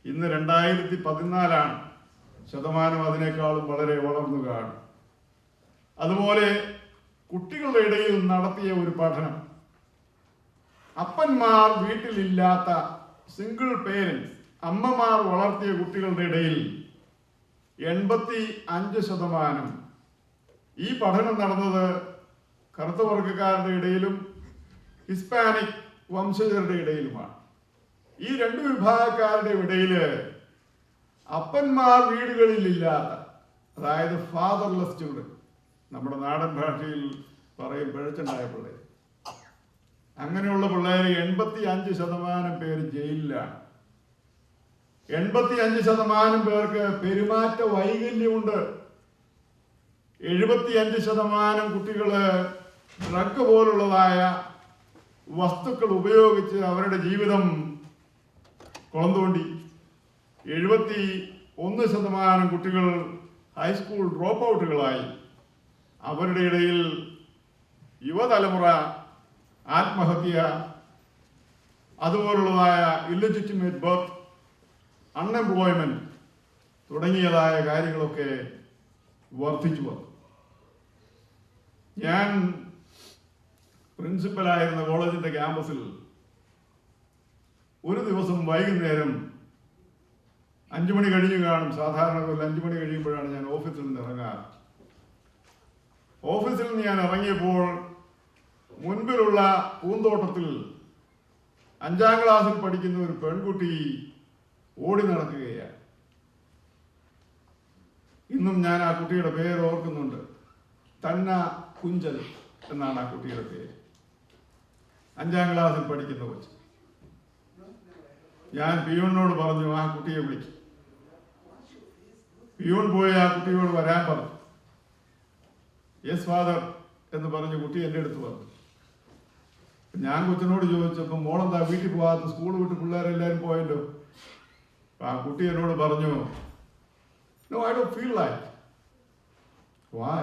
ഇന്ന് 2014 ശതമാനം അതിനേക്കാളും വളരെ വളർന്നു കാണും. അതുപോലെ കുട്ടികളുടെ ഇടയിൽ നടത്തിയ ഒരു പഠനം, അപ്പന്മാർ വീട്ടിലില്ലാത്ത സിംഗിൾ പേരൻസ്, അമ്മമാർ വളർത്തിയ കുട്ടികളുടെ ഇടയിൽ 85%. ഈ പഠനം നടന്നത് കറുത്ത വർഗ്ഗക്കാരുടെ ഇടയിലും ഹിസ്പാനിക് വംശജരുടെ ഇടയിലുമാണ്. ഈ രണ്ട് വിഭാഗക്കാരുടെ ഇടയിൽ അപ്പന്മാർ വീടുകളിലില്ലാത്ത, അതായത് ഫാദർലെസ് ചിൽഡ്രൻ, നമ്മുടെ നാടൻ ഭാഷയിൽ പറയും പിഴച്ചുണ്ടായ പിള്ളേർ, അങ്ങനെയുള്ള പിള്ളേർ 85% പേര് ജയിലിലാണ്. 85% പേർക്ക് പെരുമാറ്റ വൈകല്യമുണ്ട്. 75% കുട്ടികള് ഡ്രഗ് പോലുള്ളതായ വസ്തുക്കൾ ഉപയോഗിച്ച് അവരുടെ ജീവിതം കുളം തോണ്ടി. 71% കുട്ടികൾ ഹൈസ്കൂൾ ഡ്രോപ്പ് ഔട്ടുകളായി. അവരുടെ ഇടയിൽ യുവതലമുറ ആത്മഹത്യ, അതുപോലുള്ളതായ ഇല്ലെജിറ്റിമേറ്റ് ബർത്ത്, അൺഎംപ്ലോയ്മെന്റ് തുടങ്ങിയതായ കാര്യങ്ങളൊക്കെ വർദ്ധിച്ചു വന്നു. ഞാൻ പ്രിൻസിപ്പലായിരുന്ന കോളേജിന്റെ ക്യാമ്പസിൽ ഒരു ദിവസം വൈകുന്നേരം 5 മണി കഴിഞ്ഞു കാണും. സാധാരണ 5 മണി കഴിയുമ്പോഴാണ് ഞാൻ ഓഫീസിൽ നിന്ന് ഇറങ്ങാറ്. ഓഫീസിൽ നിന്ന് ഞാൻ ഇറങ്ങിയപ്പോൾ മുൻപിലുള്ള പൂന്തോട്ടത്തിൽ 5ാം ക്ലാസ്സിൽ പഠിക്കുന്ന ഒരു പെൺകുട്ടി ഓടി നടക്കുകയാണ്. ഇന്നും ഞാൻ ആ കുട്ടിയുടെ പേര് ഓർക്കുന്നുണ്ട്. തന്ന കുഞ്ചൽ എന്നാണ് ആ കുട്ടിയുടെ പേര്. 5ാം ക്ലാസ്സിൽ പഠിക്കുന്ന കൊച്ച്. ഞാൻ പിയൂണിനോട് പറഞ്ഞു ആ കുട്ടിയെ വിളിക്കും. പിയൂൺ പോയി ആ കുട്ടിയോട് വരാൻ പറഞ്ഞു. യെസ് ഫാദർ എന്ന് പറഞ്ഞ് കുട്ടി എൻ്റെ അടുത്ത് വന്നു. ഞാൻ കൊച്ചിനോട് ചോദിച്ചപ്പോൾ മോളെന്താ വീട്ടിൽ പോകാത്ത, സ്കൂൾ വിട്ട് പിള്ളേരെല്ലാവരും പോയല്ലോ. ആ കുട്ടി എന്നോട് പറഞ്ഞു, no, I don't feel like. Why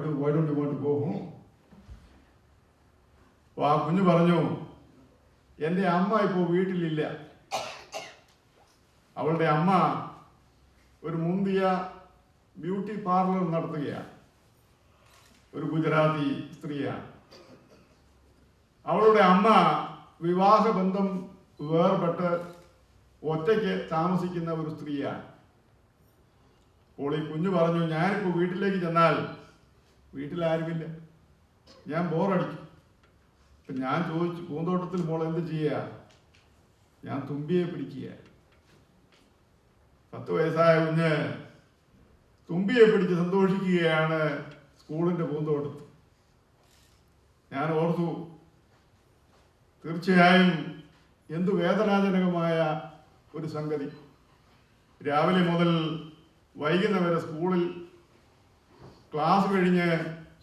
don't you want to go home? അപ്പോൾ ആ കുഞ്ഞ് പറഞ്ഞു, എൻ്റെ അമ്മ ഇപ്പോൾ വീട്ടിലില്ല. അവളുടെ അമ്മ ഒരു മുന്തിയ ബ്യൂട്ടി പാർലർ നടത്തുകയാണ്. ഒരു ഗുജറാത്തി സ്ത്രീയാണ്. അവളുടെ അമ്മ വിവാഹബന്ധം വേർപെട്ട് ഒറ്റയ്ക്ക് താമസിക്കുന്ന ഒരു സ്ത്രീയാണ്. അപ്പോൾ ഈ കുഞ്ഞു പറഞ്ഞു, ഞാനിപ്പോൾ വീട്ടിലേക്ക് ചെന്നാൽ വീട്ടിലാരുമില്ല, ഞാൻ ബോറടിക്കും. അപ്പം ഞാൻ ചോദിച്ചു, പൂന്തോട്ടത്തിൽ മോൾ എന്ത് ചെയ്യുക? ഞാൻ തുമ്പിയെ പിടിക്കുക. 10 വയസ്സായ കുഞ്ഞ് തുമ്പിയെ പിടിച്ച് സന്തോഷിക്കുകയാണ് സ്കൂളിൻ്റെ പൂന്തോട്ടത്തിൽ. ഞാൻ ഓർത്തു, തീർച്ചയായും എന്തു വേദനാജനകമായ ഒരു സംഗതി. രാവിലെ മുതൽ വൈകുന്നേരം വരെ സ്കൂളിൽ ക്ലാസ് കഴിഞ്ഞ്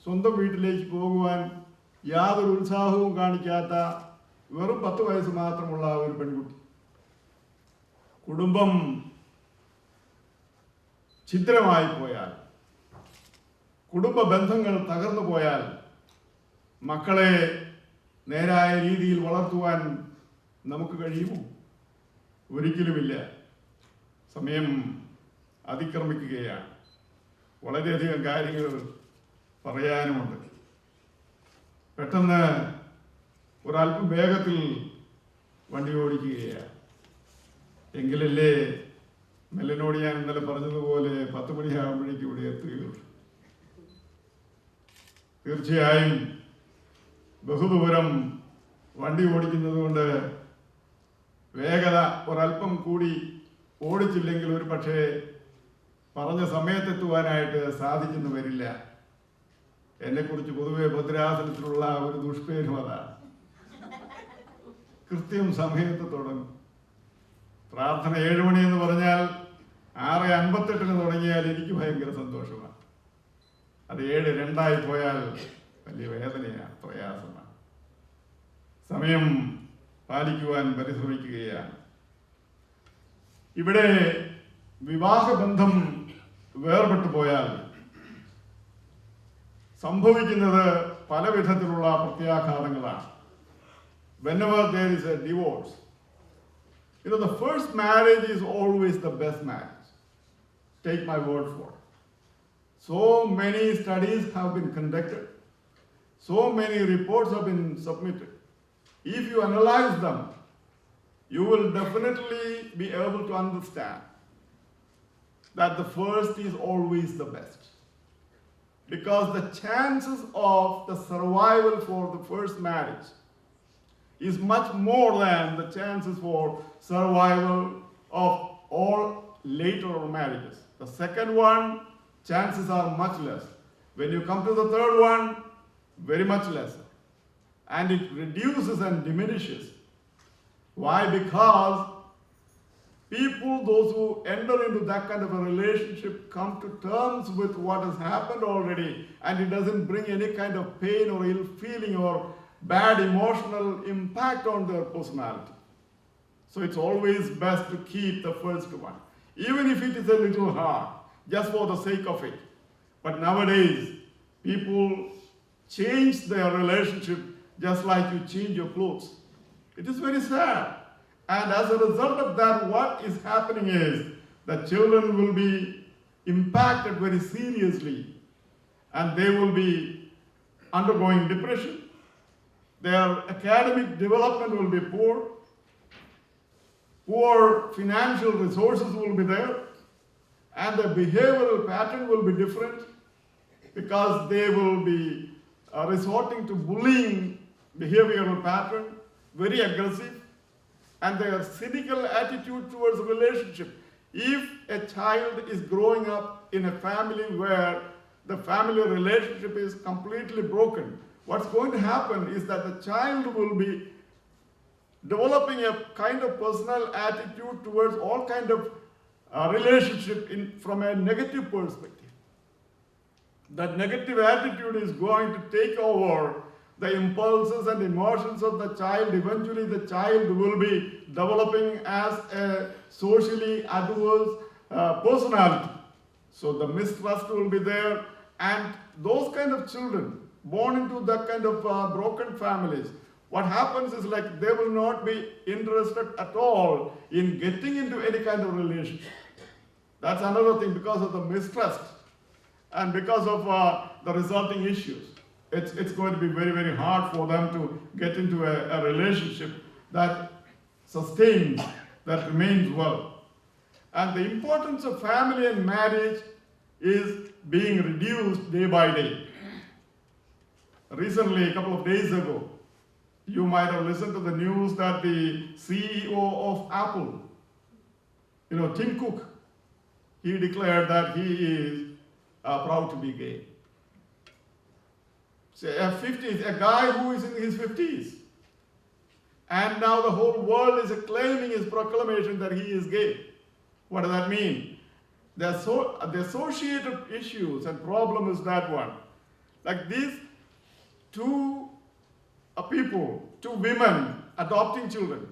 സ്വന്തം വീട്ടിലേക്ക് പോകുവാൻ യാതൊരു ഉത്സാഹവും കാണിക്കാത്ത വെറും 10 വയസ്സ് മാത്രമുള്ള ഒരു പെൺകുട്ടി. കുടുംബം ഛിദ്രമായി പോയാൽ, കുടുംബ ബന്ധങ്ങൾ തകർന്നു പോയാൽ മക്കളെ നേരായ രീതിയിൽ വളർത്തുവാൻ നമുക്ക് കഴിയുമോ? ഒരിക്കലുമില്ല. സമയം അതിക്രമിക്കുകയാണ്. വളരെയധികം കാര്യങ്ങൾ പറയാനുമുണ്ട്. പെട്ടെന്ന് ഒരല്പം വേഗത്തിൽ വണ്ടി ഓടിക്കുകയാണ്. എങ്കിലല്ലേ മെല്ലനോട് ഞാൻ ഇന്നലെ പറഞ്ഞതുപോലെ 10 മണിയാകുമ്പോഴേക്കും ഇവിടെ എത്തുകയുള്ളൂ. തീർച്ചയായും ബഹുദൂരം വണ്ടി ഓടിക്കുന്നത് കൊണ്ട് വേഗത ഒരല്പം കൂടി ഓടിച്ചില്ലെങ്കിൽ ഒരു പക്ഷേ പറഞ്ഞ സമയത്തെത്തുവാനായിട്ട് സാധിച്ചെന്ന് വരില്ല. എന്നെക്കുറിച്ച് പൊതുവെ ഭദ്രാസനത്തിലുള്ള ഒരു ദുഷ്പേരും അതാണ്. കൃത്യം സമയത്ത് തുടങ്ങും. പ്രാർത്ഥന 7 മണി എന്ന് പറഞ്ഞാൽ 6:58 തുടങ്ങിയാൽ എനിക്ക് ഭയങ്കര സന്തോഷമാണ്. അത് 7:02 പോയാൽ വലിയ വേദനയാണ്, പ്രയാസമാണ്. സമയം പാലിക്കുവാൻ പരിശ്രമിക്കുകയാണ്. ഇവിടെ വിവാഹബന്ധം വേർപെട്ടു പോയാൽ സംഭവിക്കുന്നത് പല വിധത്തിലുള്ള പ്രത്യാഘാതങ്ങളാണ്. Whenever there is a divorce, the first marriage is always the best marriage. Take my word for it. So many studies have been conducted. So many reports have been submitted. If you analyze them, you will definitely be able to understand that the first is always the best. Because the chances of the survival for the first marriage is much more than the chances for survival of all later marriages. The second one, chances are much less. When you come to the third one, very much less. And it reduces and diminishes. Why? Because people, those who enter into that kind of a relationship, come to terms with what has happened already, and it doesn't bring any kind of pain or ill feeling or bad emotional impact on their personality. So it's always best to keep the first one, even if it is a little hard, just for the sake of it. But nowadays, people change their relationship just like you change your clothes. It is very sad. And as a result of that, what is happening is that children will be impacted very seriously, and they will be undergoing depression. Their academic development will be poor. Poor financial resources will be there, and the behavioral pattern will be different because they will be resorting to bullying behavioral pattern, very aggressive, and their cynical attitude towards relationship. If a child is growing up in a family where the family relationship is completely broken, what's going to happen is that the child will be developing a kind of personal attitude towards all kind of relationship from a negative perspective. That negative attitude is going to take over the impulses and emotions of the child. Eventually the child will be developing as a socially adverse personality. So the mistrust will be there, and those kind of children born into that kind of broken families what happens is like they will not be interested at all in getting into any kind of relationship. That's another thing, because of the mistrust and because of the resulting issues. It's going to be very, very hard for them to get into a relationship that sustains, that remains well. And the importance of family and marriage is being reduced day by day. Recently, a couple of days ago, you might have listened to the news that the CEO of Apple, Tim Cook, he declared that he is proud to be gay. So a guy who is in his 50s. And now the whole world is acclaiming his proclamation that he is gay. What does that mean? The associated issues and problem is that one. Like these two people, two women adopting children,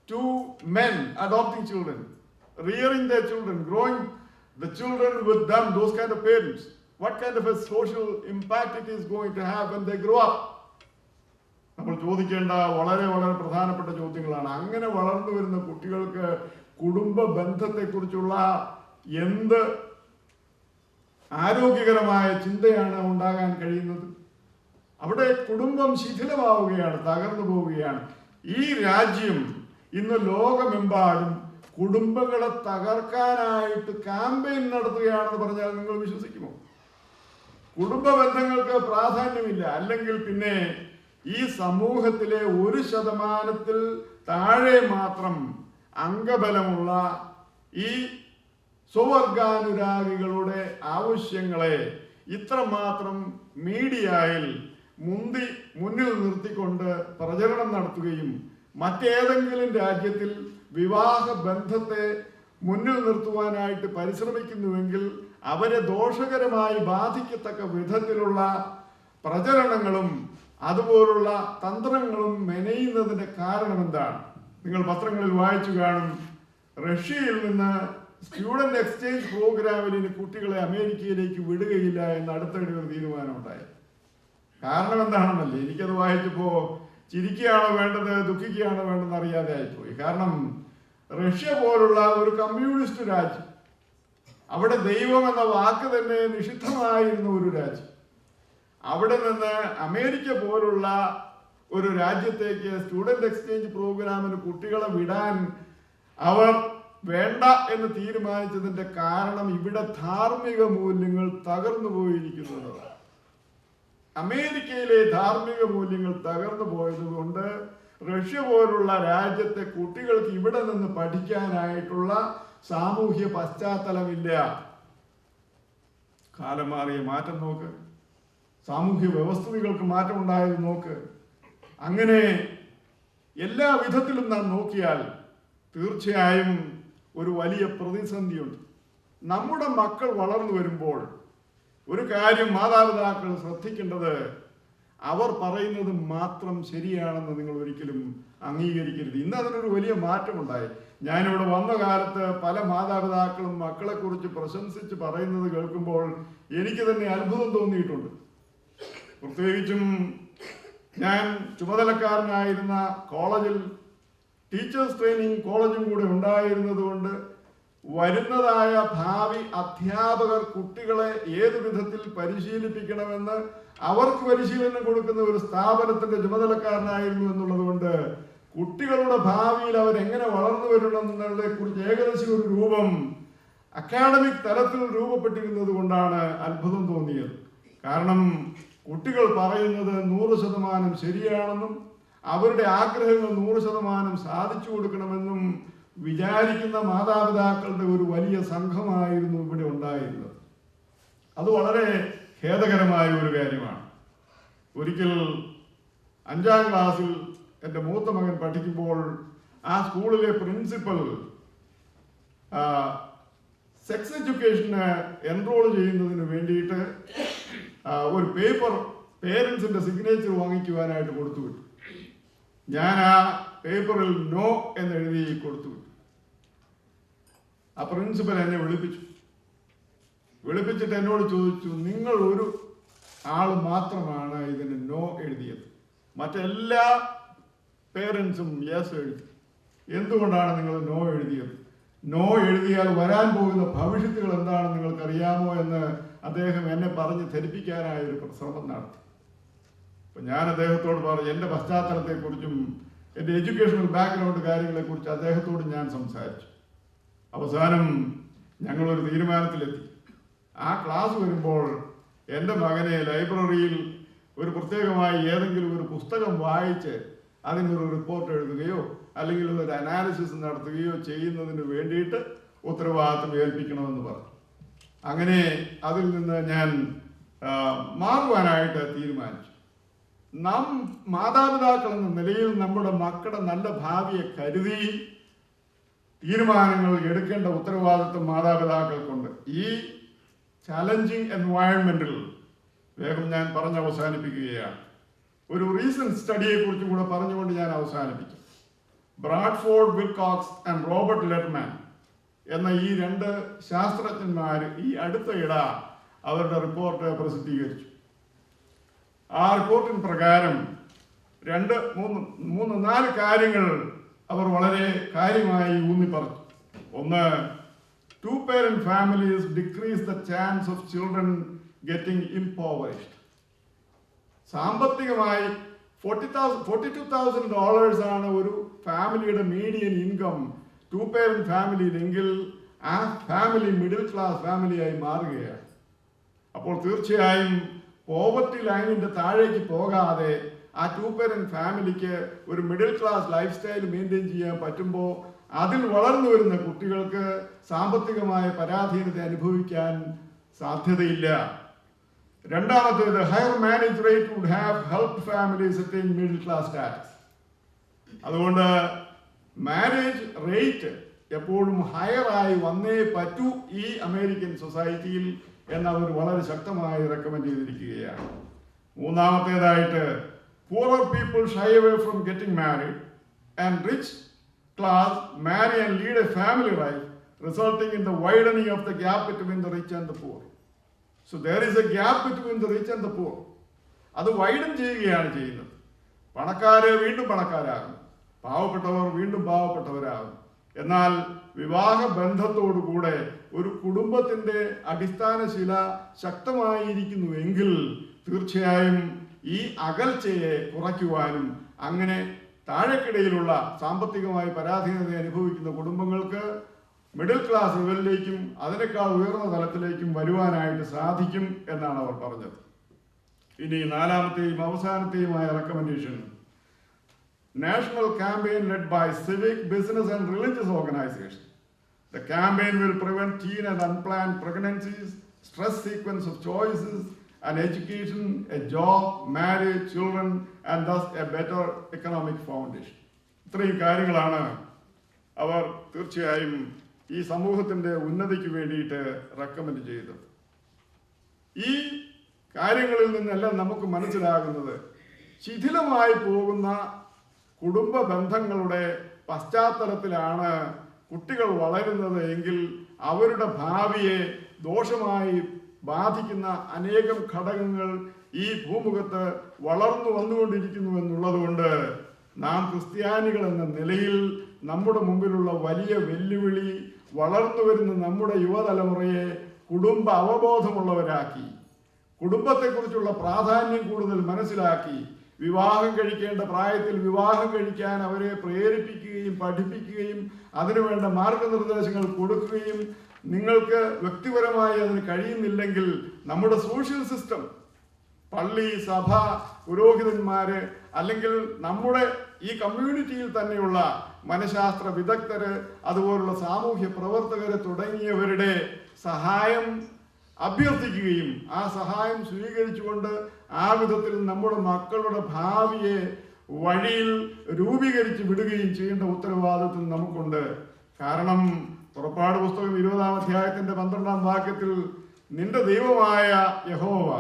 two men adopting children, rearing their children, growing the children with them, those kind of parents. What kind of a social impact it is going to have when they grow up? നമ്മൾ ചോദിക്കേണ്ട വളരെ വളരെ പ്രധാനപ്പെട്ട ചോദ്യങ്ങളാണ്. അങ്ങനെ വളർന്നു വരുന്ന കുട്ടികൾക്ക് കുടുംബ ബന്ധത്തെക്കുറിച്ചുള്ള എന്ത് ആരോഗ്യകരമായ ചിന്തയാണ് ഉണ്ടാകാൻ കഴിയുന്നത്? അവിടെ കുടുംബം ശിഥിലമാവുകയാണ്, തകർന്നു പോവുകയാണ്. ഈ രാജ്യം ഇന്ന് ലോകമെമ്പാടും കുടുംബങ്ങളെ തകർക്കാനായിട്ട് ക്യാമ്പയിൻ നടത്തുകയാണെന്ന് പറഞ്ഞാൽ നിങ്ങൾ വിശ്വസിക്കുമോ? കുടുംബ ബന്ധങ്ങൾക്ക് പ്രാധാന്യമില്ല. അല്ലെങ്കിൽ പിന്നെ ഈ സമൂഹത്തിലെ 1% താഴെ മാത്രം അംഗബലമുള്ള ഈ സ്വവർഗാനുരാഗികളുടെ ആവശ്യങ്ങളെ ഇത്രമാത്രം മീഡിയയിൽ മുന്നിൽ നിർത്തിക്കൊണ്ട് പ്രചരണം നടത്തുകയും മറ്റേതെങ്കിലും രാജ്യത്തിൽ വിവാഹ ബന്ധത്തെ മുന്നിൽ നിർത്തുവാനായിട്ട് പരിശ്രമിക്കുന്നുവെങ്കിൽ അവരെ ദോഷകരമായി ബാധിക്കത്തക്ക വിധത്തിലുള്ള പ്രചരണങ്ങളും അതുപോലുള്ള തന്ത്രങ്ങളും മെനയുന്നതിന്റെ കാരണം എന്താണ്? നിങ്ങൾ പത്രങ്ങളിൽ വായിച്ചു കാണും, റഷ്യയിൽ നിന്ന് സ്റ്റുഡന്റ് എക്സ്ചേഞ്ച് പ്രോഗ്രാമിന് കുട്ടികളെ അമേരിക്കയിലേക്ക് വിടുകയില്ല എന്ന് അടുത്തിടെ ഒരു തീരുമാനമുണ്ടായി. കാരണം എന്താണെന്നല്ലേ, എനിക്കത് വായിച്ചപ്പോ ചിരിക്കുകയാണോ വേണ്ടത് ദുഃഖിക്കുകയാണോ വേണ്ടതെന്ന് അറിയാതെ ആയിപ്പോയി. കാരണം റഷ്യ പോലുള്ള ഒരു കമ്മ്യൂണിസ്റ്റ് രാജ്യം, അവിടെ ദൈവം എന്ന വാക്ക് തന്നെ നിഷിദ്ധമായിരുന്ന ഒരു രാജ്യം, അവിടെ നിന്ന് അമേരിക്ക പോലുള്ള ഒരു രാജ്യത്തേക്ക് സ്റ്റുഡന്റ് എക്സ്ചേഞ്ച് പ്രോഗ്രാമിന് കുട്ടികളെ വിടാൻ അവർ വേണ്ട എന്ന് തീരുമാനിച്ചതിന്റെ കാരണം ഇവിടെ ധാർമ്മിക മൂല്യങ്ങൾ തകർന്നു പോയിരിക്കുന്നതാണ്. അമേരിക്കയിലെ ധാർമ്മിക മൂല്യങ്ങൾ തകർന്നു പോയത് കൊണ്ട് റഷ്യ പോലുള്ള രാജ്യത്തെ കുട്ടികൾക്ക് ഇവിടെ നിന്ന് പഠിക്കാനായിട്ടുള്ള സാമൂഹ്യ പശ്ചാത്തലമില്ല. കാലം മാറിയ മാറ്റം നോക്ക്, സാമൂഹ്യ വ്യവസ്ഥിതികൾക്ക് മാറ്റം ഉണ്ടായത് നോക്ക്. അങ്ങനെ എല്ലാ വിധത്തിലും നാം നോക്കിയാൽ തീർച്ചയായും ഒരു വലിയ പ്രതിസന്ധിയുണ്ട്. നമ്മുടെ മക്കൾ വളർന്നു വരുമ്പോൾ ഒരു കാര്യം മാതാപിതാക്കൾ ശ്രദ്ധിക്കേണ്ടത്, അവർ പറയുന്നത് മാത്രം ശരിയാണെന്ന് നിങ്ങൾ ഒരിക്കലും അംഗീകരിക്കരുത്. ഇന്ന് അതിനൊരു വലിയ മാറ്റമുണ്ടായി. ഞാനിവിടെ വന്ന കാലത്ത് പല മാതാപിതാക്കളും മക്കളെക്കുറിച്ച് പ്രശംസിച്ച് പറയുന്നത് കേൾക്കുമ്പോൾ എനിക്ക് തന്നെ അത്ഭുതം തോന്നിയിട്ടുണ്ട്. പ്രത്യേകിച്ചും ഞാൻ ചുമതലക്കാരനായിരുന്ന കോളേജിൽ ടീച്ചേഴ്സ് ട്രെയിനിങ് കോളേജും കൂടെ ഉണ്ടായിരുന്നത് കൊണ്ട് വരുന്നതായ ഭാവി അധ്യാപകർ കുട്ടികളെ ഏത് വിധത്തിൽ പരിശീലിപ്പിക്കണമെന്ന് അവർക്ക് പരിശീലനം കൊടുക്കുന്ന ഒരു സ്ഥാപനത്തിന്റെ ചുമതലക്കാരനായിരുന്നു എന്നുള്ളത് കൊണ്ട് കുട്ടികളുടെ ഭാവിയിൽ അവരെങ്ങനെ വളർന്നു വരണം എന്നതിനെ കുറിച്ച് ഏകദേശം ഒരു രൂപം അക്കാഡമിക് തലത്തിൽ രൂപപ്പെട്ടിരുന്നത് കൊണ്ടാണ് അത്ഭുതം തോന്നിയത്. കാരണം കുട്ടികൾ പറയുന്നത് 100% ശരിയാണെന്നും അവരുടെ ആഗ്രഹങ്ങൾ 100% സാധിച്ചു കൊടുക്കണമെന്നും വിചാരിക്കുന്ന മാതാപിതാക്കളുടെ ഒരു വലിയ സംഘമായിരുന്നു ഇവിടെ ഉണ്ടായിരുന്നത്. അത് വളരെ ഖേദകരമായ ഒരു കാര്യമാണ്. ഒരിക്കൽ 5ാം ക്ലാസ്സിൽ എൻ്റെ മൂത്ത മകൻ പഠിക്കുമ്പോൾ ആ സ്കൂളിലെ പ്രിൻസിപ്പൽ സെക്സ് എഡ്യൂക്കേഷന് എൻറോൾ ചെയ്യുന്നതിന് വേണ്ടിയിട്ട് ഒരു പേപ്പർ പേരൻസിന്റെ സിഗ്നേച്ചർ വാങ്ങിക്കുവാനായിട്ട് കൊടുത്തുവിട്ടു. ഞാൻ ആ പേപ്പറിൽ നോ എന്നെഴുതി കൊടുത്തുവിട്ടു. ആ പ്രിൻസിപ്പൽ എന്നെ വിളിപ്പിച്ചിട്ട് എന്നോട് ചോദിച്ചു, നിങ്ങൾ ഒരു ആൾ മാത്രമാണ് ഇതിന് നോ എഴുതിയത്, മറ്റെല്ലാ പേരൻസും യെസ് എഴുതി. എന്തുകൊണ്ടാണ് നിങ്ങൾ നോ എഴുതിയത്? നോ എഴുതിയാൽ വരാൻ പോകുന്ന ഭവിഷ്യത്തുകൾ എന്താണെന്ന് നിങ്ങൾക്കറിയാമോ എന്ന് അദ്ദേഹം എന്നെ പറഞ്ഞ് ധരിപ്പിക്കാനായ ഒരു ശ്രമം നടത്തി. അപ്പം ഞാൻ അദ്ദേഹത്തോട് പറഞ്ഞു, എൻ്റെ പശ്ചാത്തലത്തെക്കുറിച്ചും എൻ്റെ എഡ്യൂക്കേഷണൽ ബാക്ക്ഗ്രൗണ്ട് കാര്യങ്ങളെക്കുറിച്ച് അദ്ദേഹത്തോട് ഞാൻ സംസാരിച്ചു. അവസാനം ഞങ്ങളൊരു തീരുമാനത്തിലെത്തി. ആ ക്ലാസ് വരുമ്പോൾ എൻ്റെ മകനെ ലൈബ്രറിയിൽ ഒരു പ്രത്യേകമായി ഏതെങ്കിലും ഒരു പുസ്തകം വായിച്ച് അതിനൊരു റിപ്പോർട്ട് എഴുതുകയോ അല്ലെങ്കിൽ ഒരു അനാലിസിസ് നടത്തുകയോ ചെയ്യുന്നതിന് വേണ്ടിയിട്ട് ഉത്തരവാദിത്വം ഏൽപ്പിക്കണമെന്ന് പറഞ്ഞു. അങ്ങനെ അതിൽ നിന്ന് ഞാൻ മാറുവാനായിട്ട് തീരുമാനിച്ചു. നാം മാതാപിതാക്കൾ എന്ന നിലയിൽ നമ്മുടെ മക്കളുടെ നല്ല ഭാവിയെ കരുതി തീരുമാനങ്ങൾ എടുക്കേണ്ട ഉത്തരവാദിത്വം മാതാപിതാക്കൾക്കുണ്ട്. ഈ ചാലഞ്ചിങ് എൻവയൺമെന്റിൽ വേഗം ഞാൻ പറഞ്ഞ് അവസാനിപ്പിക്കുകയാണ്. ഒരു റീസെന്റ് സ്റ്റഡിയെ കുറിച്ചും കൂടെ പറഞ്ഞുകൊണ്ട് ഞാൻ അവസാനിപ്പിക്കും. ബ്രാഡ്ഫോർഡ് വിൽകോക്സ് ആൻഡ് റോബർട്ട് ലെറ്റ്മാൻ എന്ന ഈ രണ്ട് ശാസ്ത്രജ്ഞന്മാർ ഈ അടുത്തയിട അവരുടെ റിപ്പോർട്ട് പ്രസിദ്ധീകരിച്ചു. ആ റിപ്പോർട്ടിന് പ്രകാരം 4 കാര്യങ്ങൾ അവർ വളരെ കാര്യമായി ഊന്നി പറഞ്ഞു. ഒന്ന്, 2-parent families decrease the chance of children getting impoverished. സാമ്പത്തികമായി $42,000 ആണ് ഒരു ഫാമിലിയുടെ മീഡിയൻ ഇൻകം 2-parent ഫാമിലിയിലെങ്കിൽ ആ ഫാമിലി മിഡിൽ ക്ലാസ് ഫാമിലിയായി മാറുകയാണ്. അപ്പോൾ തീർച്ചയായും പോവർട്ടി ലൈനിന്റെ താഴേക്ക് പോകാതെ ആ 2-parent ഫാമിലിക്ക് ഒരു middle class life style maintain ചെയ്യാൻ പറ്റുമ്പോൾ അതിൽ വളർന്നു വരുന്ന കുട്ടികൾക്ക് സാമ്പത്തികമായ പരാധീനത അനുഭവിക്കാൻ സാധ്യതയില്ല. രണ്ടാമത്തേത്, higher marriage rate would have help families attain middle class status. അതുകൊണ്ട് മാരേജ് റേറ്റ് എപ്പോഴും ഹയറായി വന്നേ പറ്റൂ ഈ അമേരിക്കൻ സൊസൈറ്റിയിൽ എന്നവർ വളരെ ശക്തമായി റെക്കമെൻഡ് ചെയ്തിരിക്കുകയാണ്. മൂന്നാമത്തേതായിട്ട്, poorer people shy away from getting married and rich class marry and lead a family life, resulting in the widening of the gap between the rich and the poor. So there is a gap between the rich and the poor. അത് widen ചെയ്യുകയാണ് ചെയ്യുന്നത്. പണക്കാര് വീണ്ടും പണക്കാരാകും, പാവപ്പെട്ടവർ വീണ്ടും പാവപ്പെട്ടവരാകും. എന്നാൽ വിവാഹ ബന്ധത്തോടുകൂടെ ഒരു കുടുംബത്തിന്റെ അടിസ്ഥാനശില ശക്തമായിരിക്കുന്നുവെങ്കിൽ തീർച്ചയായും ഈ അകൽച്ചയെ കുറയ്ക്കുവാനും അങ്ങനെ താഴെക്കിടയിലുള്ള സാമ്പത്തികമായി പരാധീനത അനുഭവിക്കുന്ന കുടുംബങ്ങൾക്ക് മിഡിൽ ക്ലാസ് ലെവലിലേക്കും അതിനേക്കാൾ ഉയർന്ന തലത്തിലേക്കും വരുവാനായിട്ട് സാധിക്കും എന്നാണ് അവർ പറഞ്ഞത്. ഇനി നാലാമത്തെയും അവസാനത്തെയുമായ recommendation, national campaign led by civic, business and religious organizations. The campaign will prevent teen and unplanned pregnancies, stress sequence of choices, an education, a job, marriage, children, and thus a better economic foundation. ഇത്രയും കാര്യങ്ങളാണ് അവർ തീർച്ചയായും ഈ സമൂഹത്തിന്റെ ഉന്നതിക്ക് വേണ്ടിയിട്ട് recommend ചെയ്തത്. ഈ കാര്യങ്ങളിൽ നിന്നെല്ലാം നമുക്ക് മനസ്സിലാകുന്നത് ശിഥിലമായി പോകുന്ന കുടുംബ ബന്ധങ്ങളുടെ പശ്ചാത്തലത്തിലാണ് കുട്ടികൾ വളരുന്നത് എങ്കിൽ അവരുടെ ഭാവിയെ ദോഷമായി ബാധിക്കുന്ന അനേകം ഘടകങ്ങൾ ഈ ഭൂമുഖത്ത് വളർന്നു വന്നുകൊണ്ടിരിക്കുന്നു എന്നുള്ളതുകൊണ്ട് നാം ക്രിസ്ത്യാനികൾ എന്ന നിലയിൽ നമ്മുടെ മുമ്പിലുള്ള വലിയ വെല്ലുവിളി വളർന്നു വരുന്ന നമ്മുടെ യുവതലമുറയെ കുടുംബ അവബോധമുള്ളവരാക്കി, കുടുംബത്തെക്കുറിച്ചുള്ള പ്രാധാന്യം കൂടുതൽ മനസ്സിലാക്കി, വിവാഹം കഴിക്കേണ്ട പ്രായത്തിൽ വിവാഹം കഴിക്കാൻ അവരെ പ്രേരിപ്പിക്കുകയും പഠിപ്പിക്കുകയും അതിനുവേണ്ട മാർഗനിർദ്ദേശങ്ങൾ കൊടുക്കുകയും നിങ്ങൾക്ക് വ്യക്തിപരമായി അതിന് കഴിയുന്നില്ലെങ്കിൽ നമ്മുടെ സോഷ്യൽ സിസ്റ്റം, പള്ളി, സഭ, പുരോഹിതന്മാര് അല്ലെങ്കിൽ നമ്മുടെ ഈ കമ്മ്യൂണിറ്റിയിൽ തന്നെയുള്ള മനഃശാസ്ത്ര വിദഗ്ധര്, അതുപോലുള്ള സാമൂഹ്യ പ്രവർത്തകര് തുടങ്ങിയവരുടെ സഹായം അഭ്യർത്ഥിക്കുകയും ആ സഹായം സ്വീകരിച്ചുകൊണ്ട് ആ വിധത്തിൽ നമ്മുടെ മക്കളുടെ ഭാവിയെ വഴിയിൽ രൂപീകരിച്ച് വിടുകയും ചെയ്യേണ്ട ഉത്തരവാദിത്വം നമുക്കുണ്ട്. കാരണം പുറപ്പാട് പുസ്തകം 20-ാം അധ്യായത്തിന്റെ 12-ാം വാക്യത്തിൽ നിന്റെ ദൈവമായ യഹോവ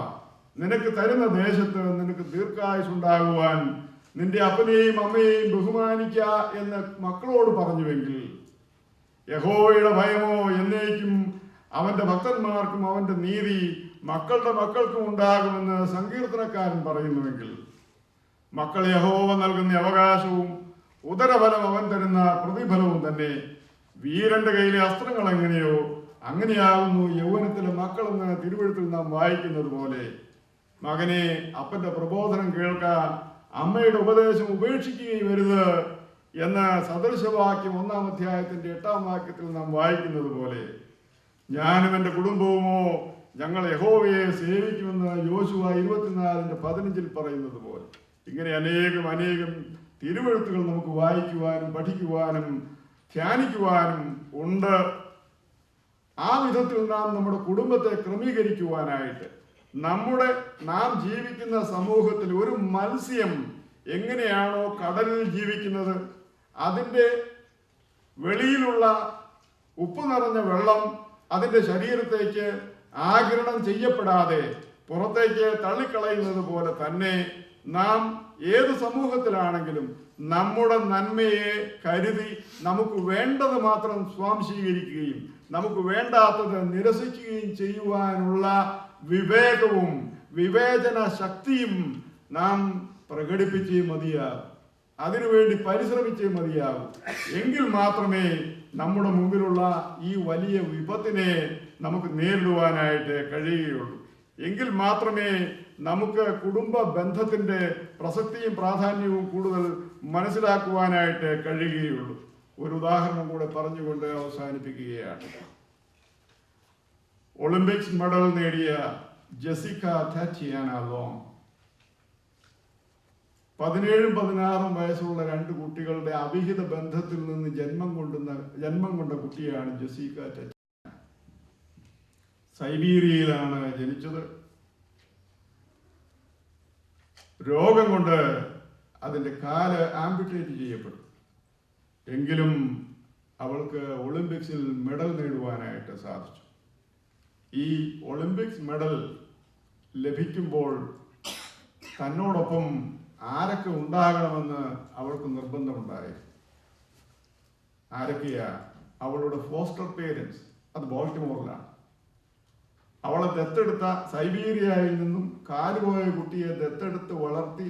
നിനക്ക് തരുന്ന ദേശത്ത് നിനക്ക് ദീർഘായുസ്സുണ്ടാകുവാൻ നിന്റെ അപ്പനെയും അമ്മയെയും ബഹുമാനിക്ക എന്ന് മക്കളോട് പറഞ്ഞുവെങ്കിൽ യഹോവയുടെ ഭയമോ എന്നേക്കും അവന്റെ ഭക്തന്മാർക്കും അവന്റെ നീതി മക്കളുടെ മക്കൾക്കും ഉണ്ടാകുമെന്ന് സങ്കീർത്തനക്കാരൻ പറയുന്നുവെങ്കിൽ മക്കൾ യഹോവ നൽകുന്ന അവകാശവും ഉദരഫലം അവൻ തരുന്ന പ്രതിഫലവും തന്നെ. വീരന്റെ കയ്യിലെ അസ്ത്രങ്ങൾ എങ്ങനെയോ അങ്ങനെയാകുന്നു യൗവനത്തിലെ മക്കളെന്ന് തിരുവെഴുത്തിൽ നാം വായിക്കുന്നത് പോലെ. മകനെ, അപ്പന്റെ പ്രബോധനം കേൾക്കാൻ, അമ്മയുടെ ഉപദേശം ഉപേക്ഷിക്കുകയും വരുത് എന്ന സദൃശവാക്യം 1-ാം അധ്യായത്തിന്റെ 8-ാം വാക്യത്തിൽ നാം വായിക്കുന്നത് പോലെ, ഞാനും എൻ്റെ കുടുംബവുമോ ഞങ്ങൾ യഹോവയെ സേവിക്കുമെന്ന് യോശുവ 24:15 പറയുന്നത് പോലെ. ഇങ്ങനെ അനേകം തിരുവെഴുത്തുകൾ നമുക്ക് വായിക്കുവാനും പഠിക്കുവാനും ധ്യാനിക്കുവാനും ഉണ്ട്. ആ വിധത്തിൽ നാം നമ്മുടെ കുടുംബത്തെ ക്രമീകരിക്കുവാനായിട്ട് നാം ജീവിക്കുന്ന സമൂഹത്തിൽ ഒരു മത്സ്യം എങ്ങനെയാണോ കടലിൽ ജീവിക്കുന്നത്, അതിൻ്റെ വെളിയിലുള്ള ഉപ്പ് നിറഞ്ഞ വെള്ളം അതിൻ്റെ ശരീരത്തേക്ക് ആഗിരണം ചെയ്യപ്പെടാതെ പുറത്തേക്ക് തള്ളിക്കളയുന്നത് പോലെ തന്നെ നാം ഏത് സമൂഹത്തിലാണെങ്കിലും നമ്മുടെ നന്മയെ കരുതി നമുക്ക് വേണ്ടത് മാത്രം സ്വാംശീകരിക്കുകയും നമുക്ക് വേണ്ടാത്തത് നിരസിക്കുകയും ചെയ്യുവാനുള്ള വിവേകവും വിവേചന ശക്തിയും നാം പ്രകടിപ്പിച്ചേ മതിയാകും. അതിനുവേണ്ടി പരിശ്രമിച്ചേ മതിയാകും. എങ്കിൽ മാത്രമേ നമ്മുടെ മുമ്പിലുള്ള ഈ വലിയ വിപത്തിനെ നമുക്ക് നേരിടുവാനായിട്ട് കഴിയുകയുള്ളൂ. എങ്കിൽ മാത്രമേ നമുക്ക് കുടുംബ ബന്ധത്തിന്റെ പ്രസക്തിയും പ്രാധാന്യവും കൂടുതൽ മനസ്സിലാക്കുവാനായിട്ട് കഴിയുകയുള്ളൂ. ഒരു ഉദാഹരണം കൂടെ പറഞ്ഞുകൊണ്ട് അവസാനിപ്പിക്കുകയാണ്. ഒളിമ്പിക്സ് മെഡൽ നേടിയ ജെസിക്ക ടാറ്റിയാന ലോങ് 17-16 വയസ്സുള്ള 2 കുട്ടികളുടെ അവിഹിത ബന്ധത്തിൽ നിന്ന് ജന്മം കൊണ്ട കുട്ടിയാണ് ജെസിക്ക ടാറ്റിയാന. സൈബീരിയയിലാണ് ജനിച്ചത്. രോഗം കൊണ്ട് അതിൻ്റെ കാല് ആംപിറ്റേറ്റ് ചെയ്യപ്പെട്ടു. എങ്കിലും അവൾക്ക് ഒളിമ്പിക്സിൽ മെഡൽ നേടുവാനായിട്ട് സാധിച്ചു. ഈ ഒളിമ്പിക്സ് മെഡൽ ലഭിക്കുമ്പോൾ തന്നോടൊപ്പം ആരൊക്കെ ഉണ്ടാകണമെന്ന് അവൾക്ക് നിർബന്ധമുണ്ടായി. ആരൊക്കെയാ? അവളുടെ ഫോസ്റ്റർ പേരൻസ്. അത് ബോൾട്ടിമോറിലാണ്. അവളെ ദത്തെടുത്ത, സൈബീരിയയിൽ നിന്നും കാലുപോയ കുട്ടിയെ ദത്തെടുത്ത് വളർത്തി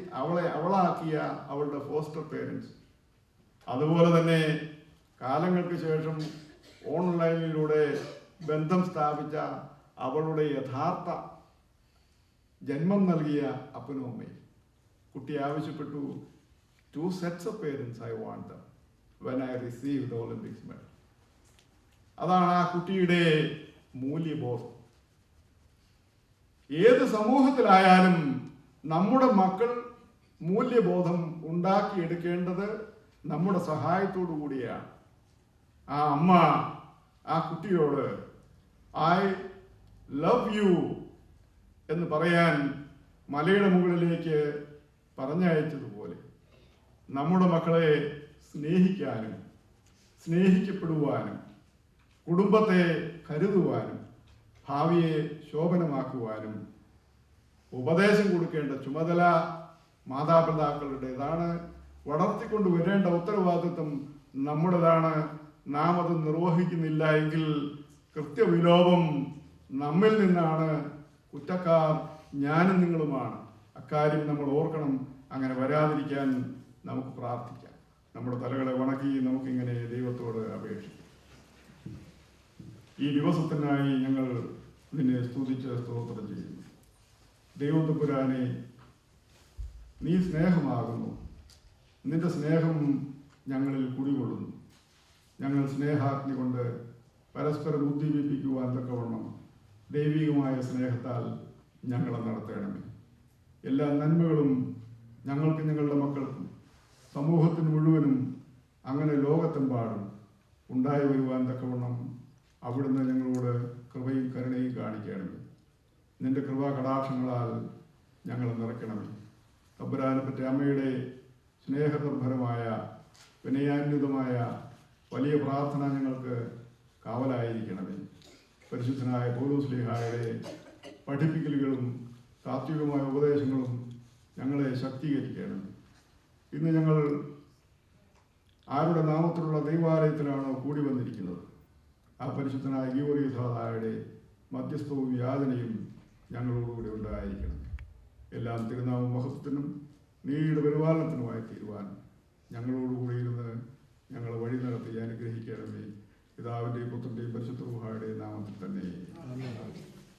അവളാക്കിയ അവളുടെ ഫോസ്റ്റർ പേരൻസ്. അതുപോലെ തന്നെ കാലങ്ങൾക്ക് ശേഷം ഓൺലൈനിലൂടെ ബന്ധം സ്ഥാപിച്ച അവളുടെ യഥാർത്ഥ ജന്മം നൽകിയ അപ്പനും അമ്മയും. കുട്ടി ആവശ്യപ്പെട്ടു, 2 sets of parents I want them when I receive the Olympics medal. അതാണ് ആ കുട്ടിയുടെ മൂല്യബോധം. ഏത് സമൂഹത്തിലായാലും നമ്മുടെ മക്കൾ മൂല്യബോധം ഉണ്ടാക്കിയെടുക്കേണ്ടത് നമ്മുടെ സഹായത്തോടു കൂടിയാണ്. ആ അമ്മ ആ കുട്ടിയോട് ഐ ലവ് യു എന്ന് പറയാൻ മലയുടെ മുകളിലേക്ക് പറഞ്ഞയച്ചതുപോലെ നമ്മുടെ മക്കളെ സ്നേഹിക്കാനും സ്നേഹിക്കപ്പെടുവാനും കുടുംബത്തെ കരുതുവാനും ഭാവിയെ ശോഭനമാക്കുവാനും ഉപദേശം കൊടുക്കേണ്ട ചുമതല മാതാപിതാക്കളുടേതാണ്. വളർത്തിക്കൊണ്ടുവരേണ്ട ഉത്തരവാദിത്വം നമ്മുടേതാണ്. നാം അത് നിർവഹിക്കുന്നില്ല എങ്കിൽ കൃത്യവിലോപം നമ്മിൽ നിന്നാണ്. കുറ്റക്കാർ ഞാനും നിങ്ങളുമാണ്. അക്കാര്യം നമ്മൾ ഓർക്കണം. അങ്ങനെ വരാതിരിക്കാൻ നമുക്ക് പ്രാർത്ഥിക്കാം. നമ്മുടെ തലകളെ വണക്കി നമുക്കിങ്ങനെ ദൈവത്തോട് അപേക്ഷിക്കാം. ഈ ദിവസത്തിനായി ഞങ്ങൾ നിന്നെ സ്തുതിച്ച് സ്തോത്രം ചെയ്യുന്നു. ദൈവത്തമ്പുരാനെ, നീ സ്നേഹമാകുന്നു. നിന്റെ സ്നേഹം ഞങ്ങളിൽ കുടികൊള്ളുന്നു. ഞങ്ങൾ സ്നേഹാഗ്നി കൊണ്ട് പരസ്പരം ഉദ്ദീപിപ്പിക്കുവാൻ തക്കവണ്ണം ദൈവികമായ സ്നേഹത്താൽ ഞങ്ങളെ നടത്തണമേ. എല്ലാ നന്മകളും ഞങ്ങൾക്കും ഞങ്ങളുടെ മക്കൾക്കും സമൂഹത്തിന് മുഴുവനും അങ്ങനെ ലോകത്തെമ്പാടും ഉണ്ടായി വരുവാൻ തക്കവണ്ണം അവിടുന്ന് ഞങ്ങളോട് കൃപയും കരുണയും കാണിക്കണമേ. നിന്റെ കൃപാ കടാക്ഷങ്ങളാൽ ഞങ്ങളെ നിറയ്ക്കണമേ. തമ്പുരാനെപ്പറ്റ അമ്മയുടെ സ്നേഹനിർഭരമായ വിനയാന്വിതമായ വലിയ പ്രാർത്ഥന ഞങ്ങൾക്ക് കാവലായിരിക്കണമേ. പരിശുദ്ധനായ പൗലോസ്ലീഹായുടെ പഠിപ്പിക്കലുകളും താത്വികമായ ഉപദേശങ്ങളും ഞങ്ങളെ ശക്തീകരിക്കണമേ. ഇന്ന് ഞങ്ങൾ ആരുടെ നാമത്തിലുള്ള ദൈവാലയത്തിലാണോ കൂടി വന്നിരിക്കുന്നത്, ആ പരിശുദ്ധനായ ഗീവർഗീസായുടെ മധ്യസ്ഥവും യാതനയും ഞങ്ങളോടുകൂടി ഉണ്ടായിരിക്കണം. എല്ലാം തിരുനാമ മഹത്വത്തിനും നീയുടെ പരിപാലനത്തിനുമായി തീരുവാൻ ഞങ്ങളോടുകൂടി ഇരുന്ന് ഞങ്ങളെ വഴി നടത്തി അനുഗ്രഹിക്കണമേ. പിതാവിൻ്റെയും പുത്രൻ്റെയും പരിശുദ്ധ റൂഹായുടെയും